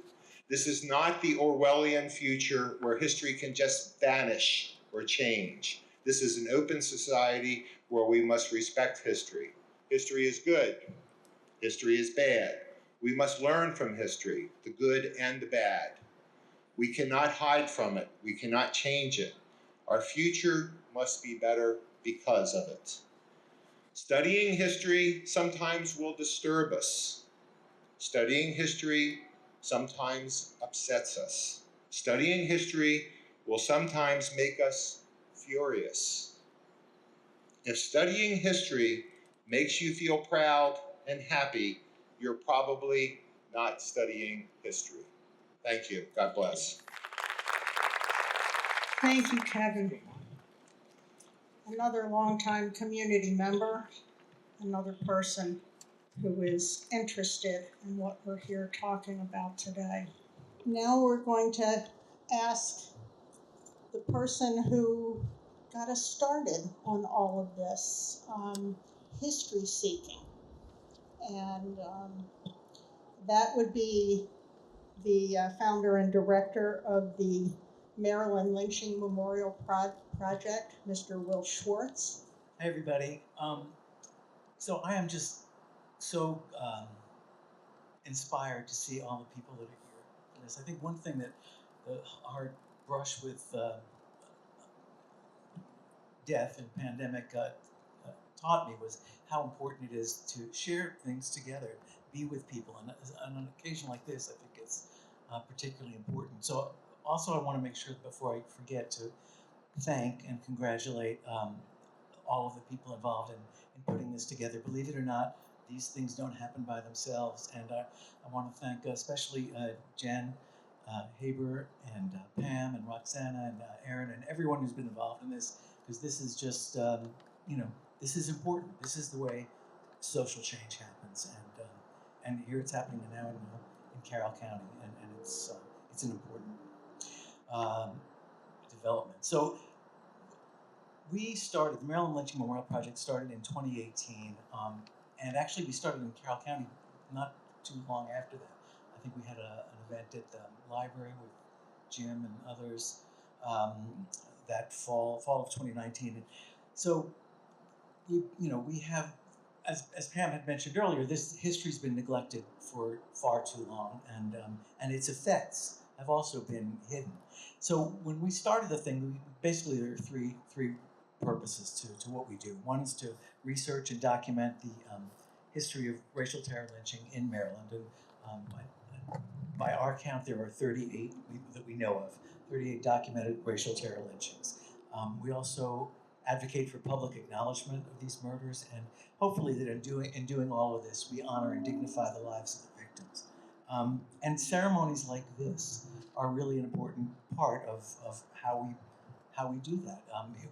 This is not the Orwellian future where history can just vanish or change. This is an open society where we must respect history. History is good. History is bad. We must learn from history, the good and the bad. We cannot hide from it. We cannot change it. Our future must be better because of it. Studying history sometimes will disturb us. Studying history sometimes upsets us. Studying history will sometimes make us furious. If studying history makes you feel proud and happy, you're probably not studying history. Thank you. God bless. Thank you, Kevin. Another longtime community member, another person who is interested in what we're here talking about today. Now we're going to ask the person who got us started on all of this, history seeking. And that would be the founder and director of the Maryland Lynching Memorial Project, Mr. Will Schwartz. Hey everybody. So I am just so inspired to see all the people that are here for this. I think one thing that the hard brush with death and pandemic taught me was how important it is to share things together, be with people, and on an occasion like this, I think it's particularly important. So also I want to make sure before I forget to thank and congratulate all of the people involved in putting this together. Believe it or not, these things don't happen by themselves. And I want to thank especially Jen Haber and Pam and Roxana and Aaron and everyone who's been involved in this, because this is just, this is important. This is the way social change happens. And here it's happening now in Carroll County, and it's an important development. So we started, the Maryland Lynching Memorial Project started in 2018, and actually we started in Carroll County not too long after that. I think we had an event at the library with Jim and others that fall of 2019. And so we have, as Pam had mentioned earlier, this history's been neglected for far too long, and its effects have also been hidden. So when we started the thing, basically there are three purposes to what we do. One is to research and document the history of racial terror lynching in Maryland, and by our count, there are 38 that we know of, 38 documented racial terror lynchings. We also advocate for public acknowledgement of these murders, and hopefully that in doing all of this, we honor and dignify the lives of the victims. And ceremonies like this are really an important part of how we do that.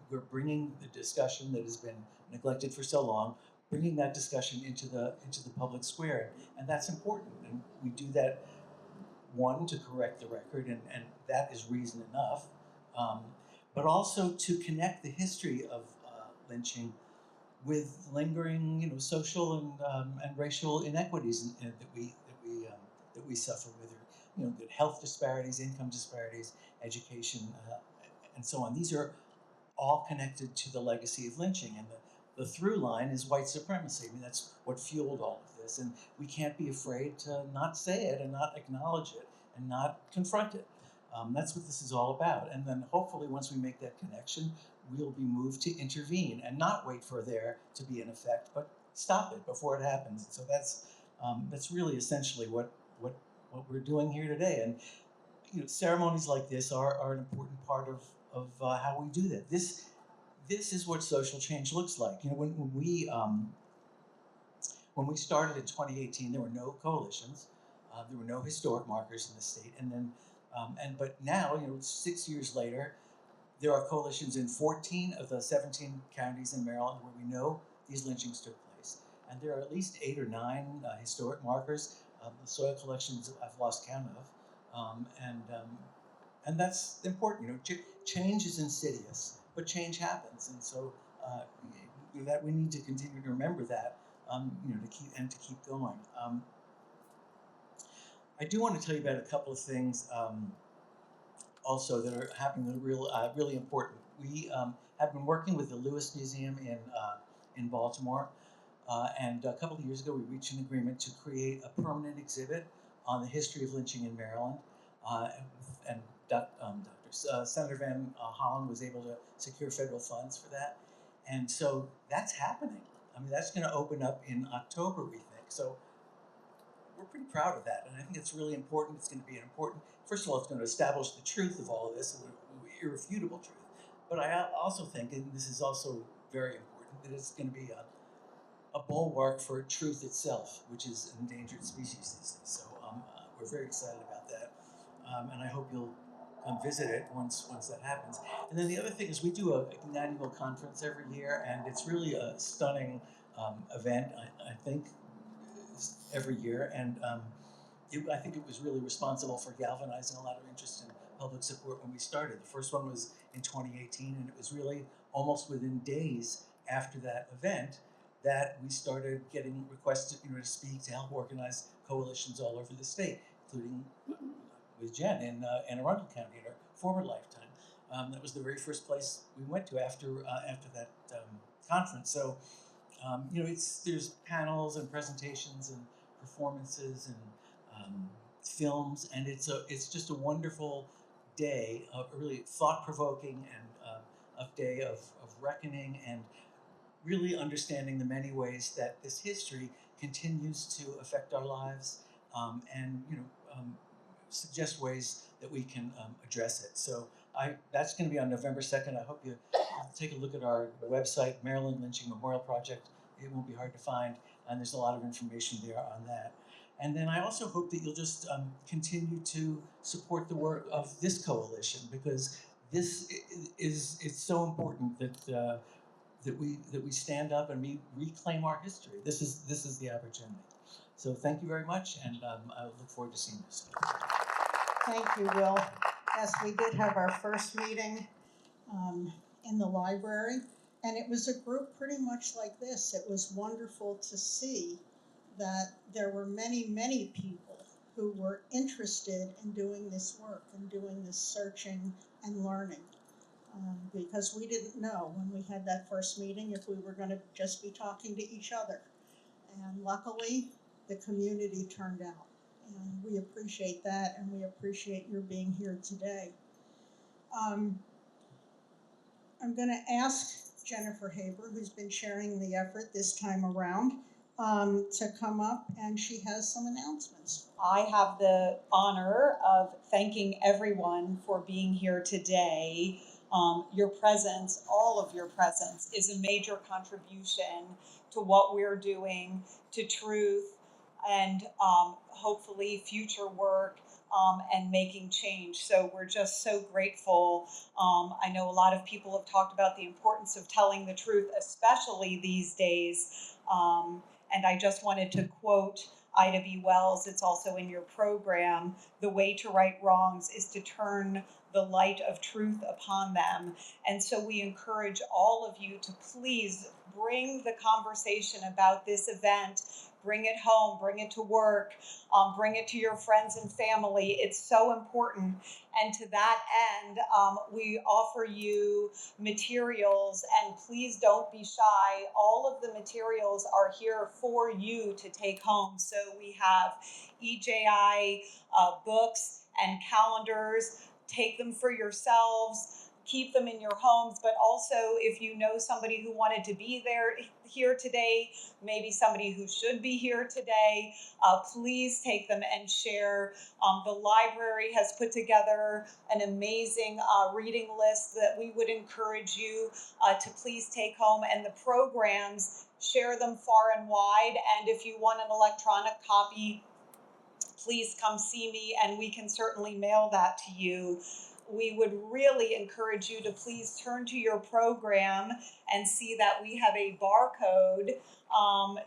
We're bringing the discussion that has been neglected for so long, bringing that discussion into the public square, and that's important. And we do that, one, to correct the record, and that is reason enough, but also to connect the history of lynching with lingering, social and racial inequities that we suffer with, the health disparities, income disparities, education, and so on. These are all connected to the legacy of lynching, and the through line is white supremacy. I mean, that's what fueled all of this, and we can't be afraid to not say it and not acknowledge it and not confront it. That's what this is all about. And then hopefully once we make that connection, we'll be moved to intervene and not wait for there to be an effect, but stop it before it happens. And so that's really essentially what we're doing here today. And ceremonies like this are an important part of how we do that. This is what social change looks like. When we started in 2018, there were no coalitions, there were no historic markers in the state, and then but now, 6 years later, there are coalitions in 14 of the 17 counties in Maryland where we know these lynchings took place, and there are at least 8 or 9 historic markers. The soil collections I've lost count of, and that's important. You know, change is insidious, but change happens, and so that we need to continue to remember that. You know, to keep going. I do want to tell you about a couple of things also that are happening that are really important. We have been working with the Lewis Museum in Baltimore, and a couple of years ago we reached an agreement to create a permanent exhibit on the history of lynching in Maryland, and Senator Van Hollen was able to secure federal funds for that, and so that's happening. I mean, that's going to open up in October, we think. So we're pretty proud of that, and I think it's really important. It's going to be an important. First of all, it's going to establish the truth of all of this, irrefutable truth. But I also think, and this is also very important, that it's going to be a bulwark for truth itself, which is an endangered species these days. So we're very excited about that, and I hope you'll come visit it once that happens. And then the other thing is we do an annual conference every year, and it's really a stunning event, I think, every year. And I think it was really responsible for galvanizing a lot of interest in public support when we started. The first one was in 2018, and it was really almost within days after that event that we started getting requests to speak, to help organize coalitions all over the state, including with Jen in Anne Arundel County in her former lifetime. That was the very first place we went to after that conference. So there's panels and presentations and performances and films, and it's just a wonderful day, a really thought-provoking and a day of reckoning and really understanding the many ways that this history continues to affect our lives, and suggest ways that we can address it. So that's going to be on November 2nd. I hope you take a look at our website, Maryland Lynching Memorial Project. It won't be hard to find, and there's a lot of information there on that. And then I also hope that you'll just continue to support the work of this coalition, because this it's so important that we stand up and we reclaim our history. This is the opportunity. So thank you very much, and I look forward to seeing you soon. Thank you, Will. Yes, we did have our first meeting in the library, and it was a group pretty much like this. It was wonderful to see that there were many, many people who were interested in doing this work and doing this searching and learning, because we didn't know when we had that first meeting if we were going to just be talking to each other. And luckily, the community turned out. And we appreciate that, and we appreciate your being here today. I'm going to ask Jennifer Haber, who's been sharing the effort this time around, to come up, and she has some announcements. I have the honor of thanking everyone for being here today. Your presence, all of your presence, is a major contribution to what we're doing, to truth, and hopefully future work and making change. So we're just so grateful. I know a lot of people have talked about the importance of telling the truth, especially these days. And I just wanted to quote Ida B. Wells, it's also in your program, "The way to right wrongs is to turn the light of truth upon them." And so we encourage all of you to please bring the conversation about this event, bring it home, bring it to work, bring it to your friends and family. It's so important. And to that end, we offer you materials, and please don't be shy. All of the materials are here for you to take home. So we have EJI books and calendars. Take them for yourselves. Keep them in your homes, but also if you know somebody who wanted to be here today, maybe somebody who should be here today, please take them and share. The library has put together an amazing reading list that we would encourage you to please take home, and the programs, share them far and wide. And if you want an electronic copy, please come see me, and we can certainly mail that to you. we would really encourage you to please turn to your program and see that we have a barcode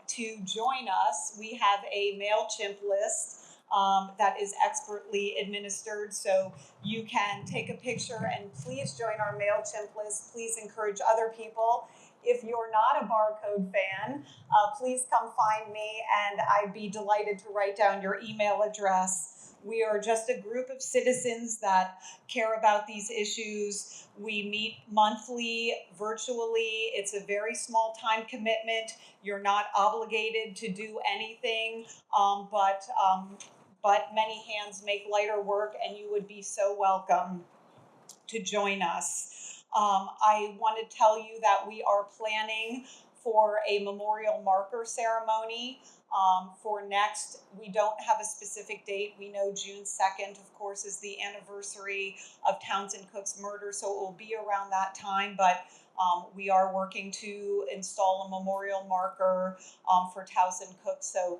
to join us. We have a MailChimp list that is expertly administered, so you can take a picture and please join our MailChimp list. Please encourage other people. If you're not a barcode fan, please come find me and I'd be delighted to write down your email address. We are just a group of citizens that care about these issues. We meet monthly, virtually. It's a very small time commitment. You're not obligated to do anything, but many hands make lighter work, and you would be so welcome to join us. I want to tell you that we are planning for a memorial marker ceremony for next. We don't have a specific date. We know June 2nd, of course, is the anniversary of Townsend Cook's murder, so it will be around that time, but we are working to install a memorial marker for Townsend Cook, so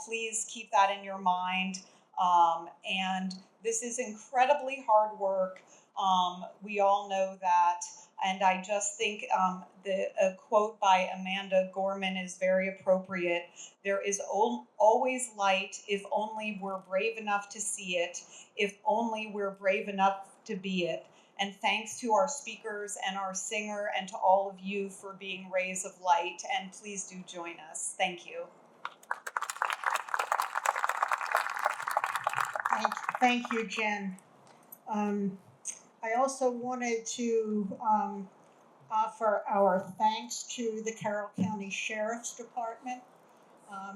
please keep that in your mind. And this is incredibly hard work. We all know that. And I just think a quote by Amanda Gorman is very appropriate. There is always light if only we're brave enough to see it, if only we're brave enough to be it. And thanks to our speakers and our singer and to all of you for being rays of light. And please do join us. Thank you. Thank you, Jen. I also wanted to offer our thanks to the Carroll County Sheriff's Department.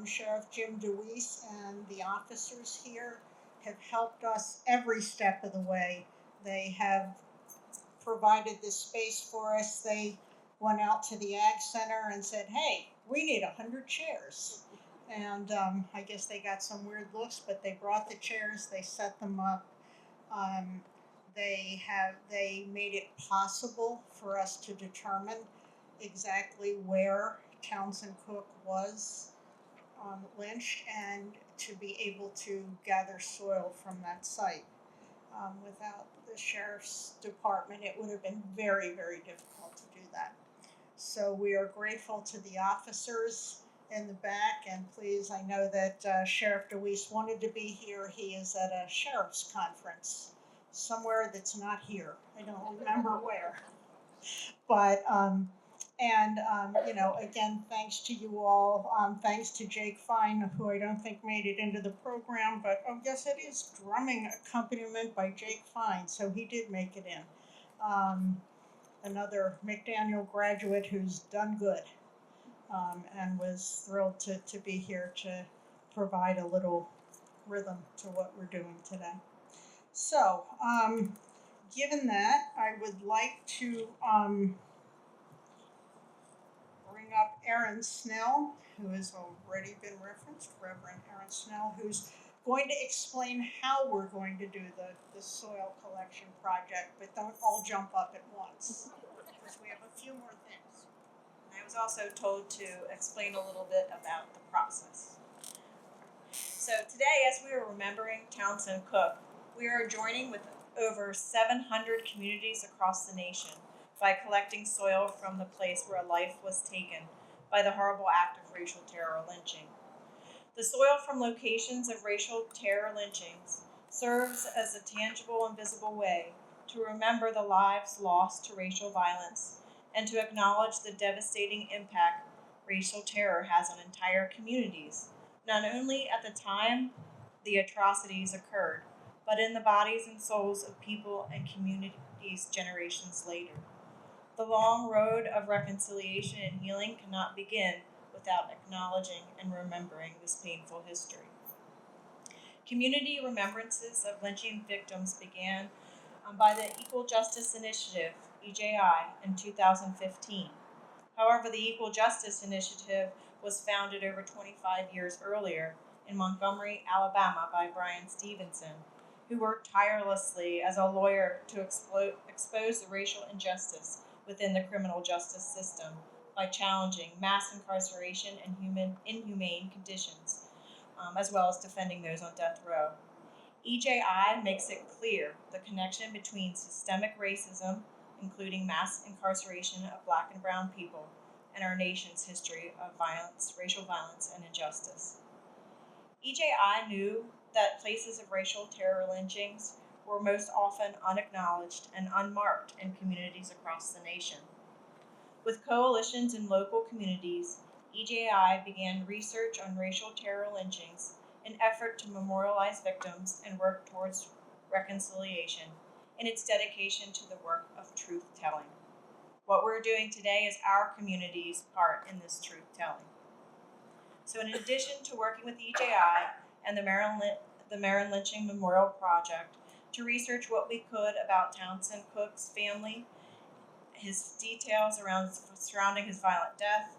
Sheriff Jim DeWeese and the officers here have helped us every step of the way. They have provided this space for us. They went out to the Ag Center and said, hey, we need 100 chairs. And I guess they got some weird looks, but they brought the chairs, they set them up. They made it possible for us to determine exactly where Townsend Cook was lynched and to be able to gather soil from that site. Without the Sheriff's Department, it would have been very, very difficult to do that. So we are grateful to the officers in the back, and please, I know that Sheriff DeWeese wanted to be here. He is at a sheriff's conference somewhere that's not here. I don't remember where. But, again, thanks to you all. Thanks to Jake Fine, who I don't think made it into the program, but yes, it is drumming accompaniment by Jake Fine, so he did make it in. Another McDaniel graduate who's done good. And was thrilled to be here to provide a little rhythm to what we're doing today. So, given that, I would like to bring up Aaron Snell, who has already been referenced, Reverend Aaron Snell, who's going to explain how we're going to do the soil collection project, but don't all jump up at once, because we have a few more things. I was also told to explain a little bit about the process. So today, as we are remembering Townsend Cook, we are joining with over 700 communities across the nation by collecting soil from the place where a life was taken by the horrible act of racial terror or lynching. The soil from locations of racial terror lynchings serves as a tangible and visible way to remember the lives lost to racial violence and to acknowledge the devastating impact racial terror has on entire communities, not only at the time the atrocities occurred, but in the bodies and souls of people and communities generations later. The long road of reconciliation and healing cannot begin without acknowledging and remembering this painful history. Community remembrances of lynching victims began by the Equal Justice Initiative, EJI, in 2015. However, the Equal Justice Initiative was founded over 25 years earlier in Montgomery, Alabama by Brian Stevenson, who worked tirelessly as a lawyer to expose the racial injustice within the criminal justice system by challenging mass incarceration and inhumane conditions, as well as defending those on death row. EJI makes it clear the connection between systemic racism, including mass incarceration of Black and brown people, and our nation's history of violence, racial violence, and injustice. EJI knew that places of racial terror lynchings were most often unacknowledged and unmarked in communities across the nation. With coalitions in local communities, EJI began research on racial terror lynchings in an effort to memorialize victims and work towards reconciliation in its dedication to the work of truth-telling. What we're doing today is our community's part in this truth-telling. So in addition to working with EJI and the Marin Lynching Memorial Project to research what we could about Townsend Cook's family, his details surrounding his violent death,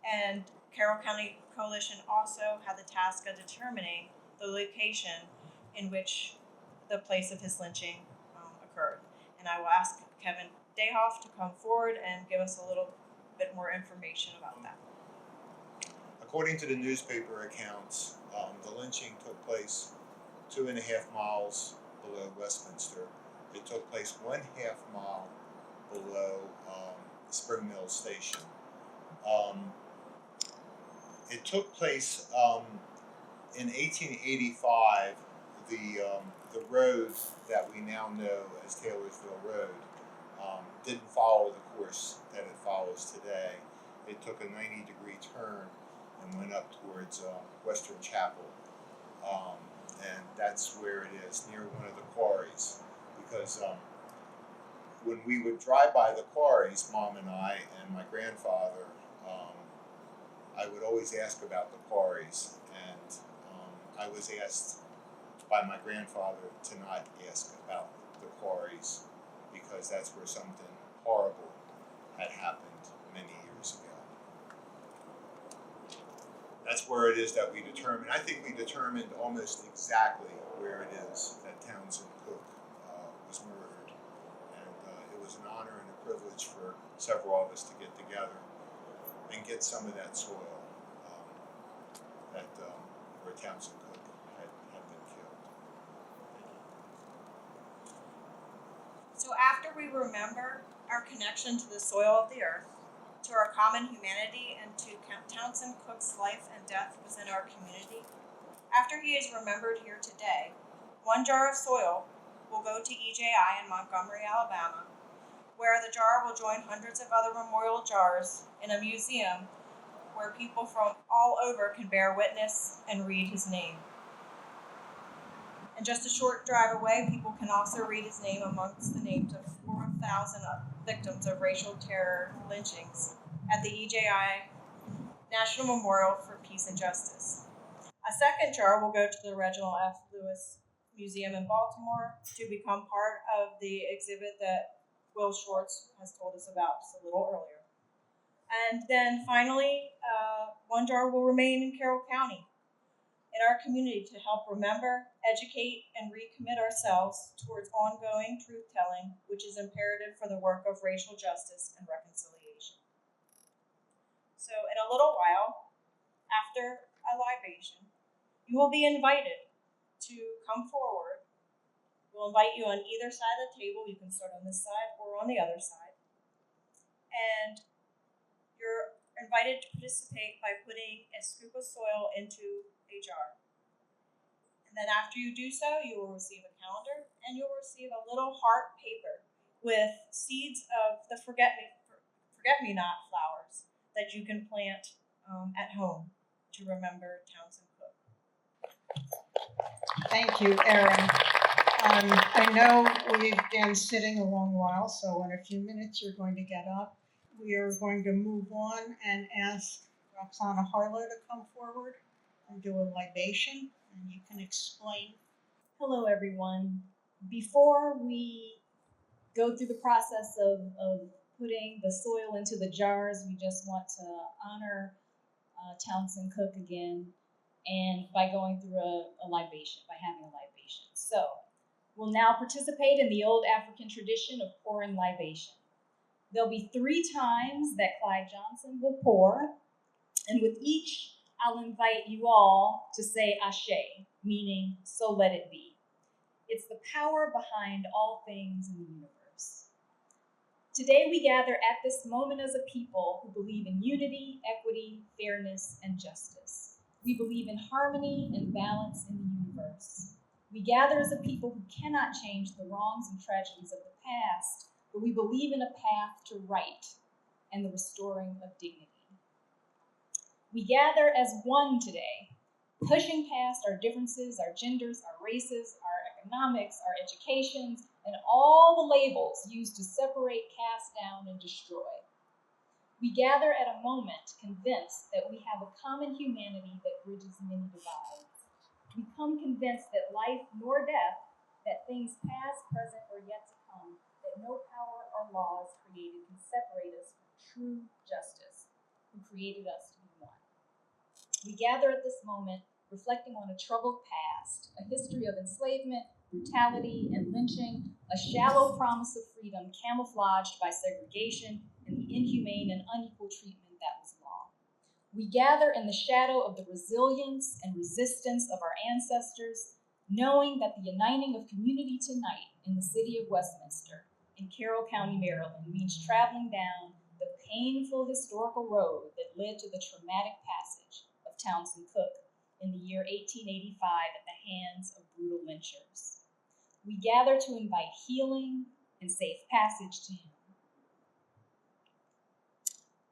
and Carroll County Coalition also had the task of determining the location in which the place of his lynching occurred. And I will ask Kevin Dayhoff to come forward and give us a little bit more information about that. According to the newspaper accounts, the lynching took place 2.5 miles below Westminster. It took place 1/2 mile below the Spring Mill Station. It took place in 1885. The road that we now know as Taylorsville Road didn't follow the course that it follows today. It took a 90-degree turn and went up towards Western Chapel, and that's where it is, near one of the quarries. Because when we would drive by the quarries, Mom and I and my grandfather, I would always ask about the quarries, and I was asked by my grandfather to not ask about the quarries because that's where something horrible had happened many years ago. That's where it is that we determined. I think we determined almost exactly where it is that Townsend Cook was murdered, and it was an honor and a privilege for several of us to get together and get some of that soil where Townsend Cook had been killed. So after we remember our connection to the soil of the earth, to our common humanity, and to Townsend Cook's life and death within our community, after he is remembered here today, 1 jar of soil will go to EJI in Montgomery, Alabama, where the jar will join hundreds of other memorial jars in a museum where people from all over can bear witness and read his name. And just a short drive away, people can also read his name amongst the names of 4,000 victims of racial terror lynchings at the EJI National Memorial for Peace and Justice. A second jar will go to the Reginald F. Lewis Museum in Baltimore to become part of the exhibit that Will Schwartz has told us about just a little earlier. And then finally, 1 jar will remain in Carroll County in our community to help remember, educate, and recommit ourselves towards ongoing truth-telling, which is imperative for the work of racial justice and reconciliation. So in a little while, after a libation, you will be invited to come forward. We'll invite you on either side of the table. You can start on this side or on the other side. And you're invited to participate by putting a scoop of soil into a jar. And then after you do so, you will receive a calendar and you'll receive a little heart paper with seeds of the forget-me-not flowers that you can plant at home to remember Townsend Cook. Thank you, Erin. I know we've been sitting a long while, so in a few minutes you're going to get up. We are going to move on and ask Roxana Harlow to come forward and do a libation, and you can explain. Hello, everyone. Before we go through the process of putting the soil into the jars, we just want to honor Townsend Cook again, and by going through a libation, by having a libation. So we'll now participate in the old African tradition of pouring libation. There'll be 3 times that Clyde Johnson will pour, and with each, I'll invite you all to say Ashe, meaning so let it be. It's the power behind all things in the universe. Today we gather at this moment as a people who believe in unity, equity, fairness, and justice. We believe in harmony and balance in the universe. We gather as a people who cannot change the wrongs and tragedies of the past, but we believe in a path to right and the restoring of dignity. We gather as one today, pushing past our differences, our genders, our races, our economics, our educations, and all the labels used to separate, cast down, and destroy. We gather at a moment convinced that we have a common humanity that bridges many divides. We come convinced that life nor death, that things past, present, or yet to come, that no power or laws created can separate us from true justice, who created us to be one. We gather at this moment reflecting on a troubled past, a history of enslavement, brutality, and lynching, a shallow promise of freedom camouflaged by segregation and the inhumane and unequal treatment that was law. We gather in the shadow of the resilience and resistance of our ancestors, knowing that the uniting of community tonight in the city of Westminster, in Carroll County, Maryland, means traveling down the painful historical road that led to the traumatic passage of Townsend Cook in the year 1885 at the hands of brutal lynchers. We gather to invite healing and safe passage to him.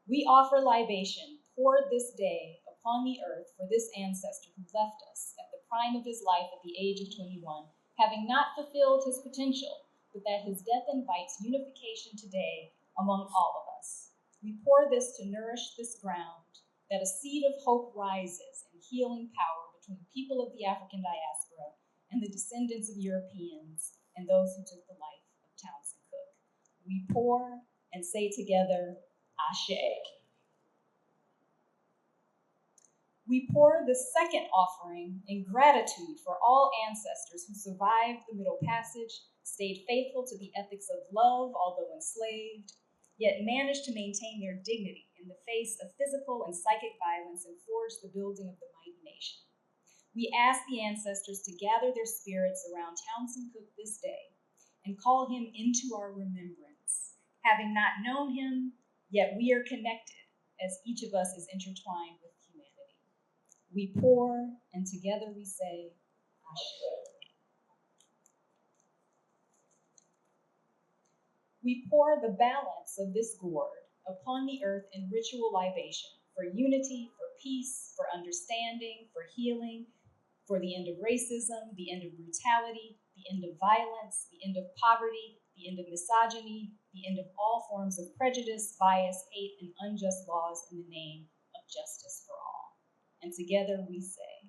We offer libation poured this day upon the earth for this ancestor who left us at the prime of his life at the age of 21, having not fulfilled his potential, but that his death invites unification today among all of us. We pour this to nourish this ground, that a seed of hope rises in healing power between people of the African diaspora and the descendants of Europeans and those who took the life of Townsend Cook. We pour and say together, Ashe. We pour the second offering in gratitude for all ancestors who survived the Middle Passage, stayed faithful to the ethics of love, although enslaved, yet managed to maintain their dignity in the face of physical and psychic violence and forged the building of the mighty nation. We ask the ancestors to gather their spirits around Townsend Cook this day and call him into our remembrance. Having not known him, yet we are connected as each of us is intertwined with humanity. We pour, and together we say, Ashe. We pour the balance of this gourd upon the earth in ritual libation for unity, for peace, for understanding, for healing, for the end of racism, the end of brutality, the end of violence, the end of poverty, the end of misogyny, the end of all forms of prejudice, bias, hate, and unjust laws in the name of justice for all. And together we say,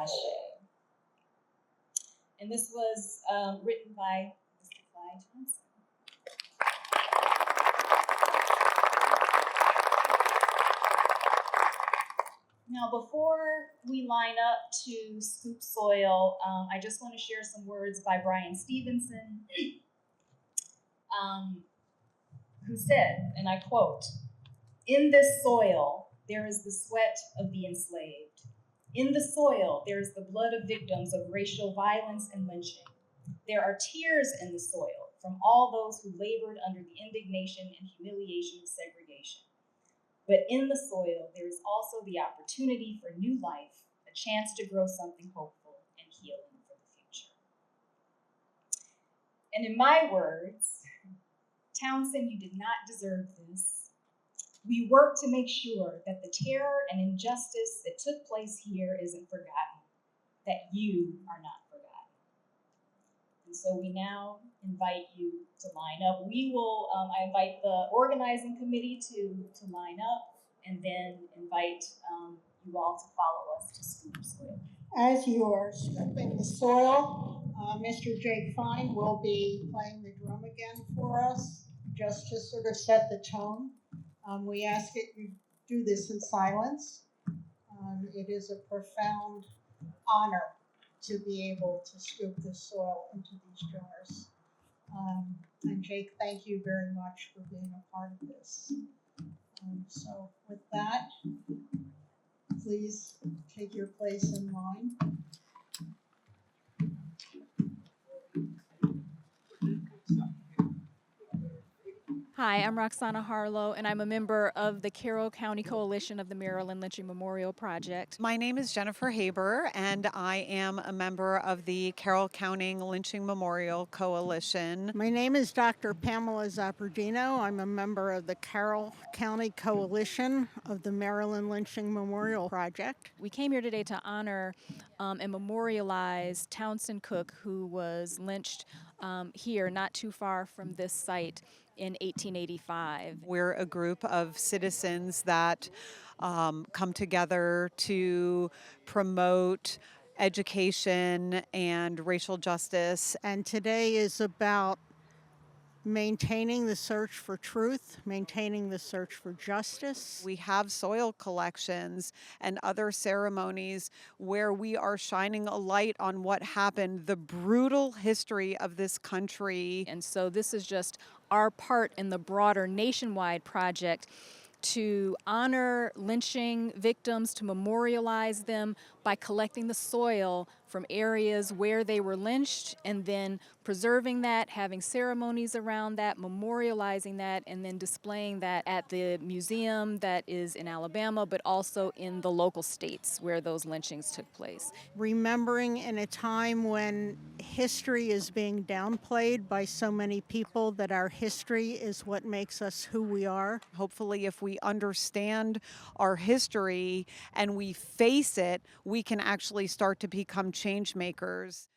Ashe. And this was written by Mr. Clyde Johnson. Now, before we line up to scoop soil, I just want to share some words by Brian Stevenson, who said, and I quote, "In this soil, there is the sweat of the enslaved. In the soil, there is the blood of victims of racial violence and lynching. There are tears in the soil from all those who labored under the indignation and humiliation of segregation. But in the soil, there is also the opportunity for new life, a chance to grow something hopeful and healing for the future." And in my words, Townsend, you did not deserve this. We work to make sure that the terror and injustice that took place here isn't forgotten, that you are not forgotten. And so we now invite you to line up. We will, I invite the organizing committee to line up, and then invite you all to follow us to scoop soil. As you are scooping the soil, Mr. Jake Fine will be playing the drum again for us, just to sort of set the tone. We ask that you do this in silence. It is a profound honor to be able to scoop the soil into these jars. And Jake, thank you very much for being a part of this. So with that, please take your place in line. Hi, I'm Roxana Harlow, and I'm a member of the Carroll County Coalition of the Maryland Lynching Memorial Project. My name is Jennifer Haber, and I am a member of the Carroll County Lynching Memorial Coalition. My name is Dr. Pamela Zappardino. I'm a member of the Carroll County Coalition of the Maryland Lynching Memorial Project. We came here today to honor and memorialize Townsend Cook, who was lynched here not too far from this site in 1885. We're a group of citizens that come together to promote education and racial justice. And today is about maintaining the search for truth, maintaining the search for justice. We have soil collections and other ceremonies where we are shining a light on what happened, the brutal history of this country. And so this is just our part in the broader nationwide project to honor lynching victims, to memorialize them by collecting the soil from areas where they were lynched and then preserving that, having ceremonies around that, memorializing that, and then displaying that at the museum that is in Alabama, but also in the local states where those lynchings took place. Remembering in a time when history is being downplayed by so many people that our history is what makes us who we are. Hopefully, if we understand our history and we face it, we can actually start to become change makers.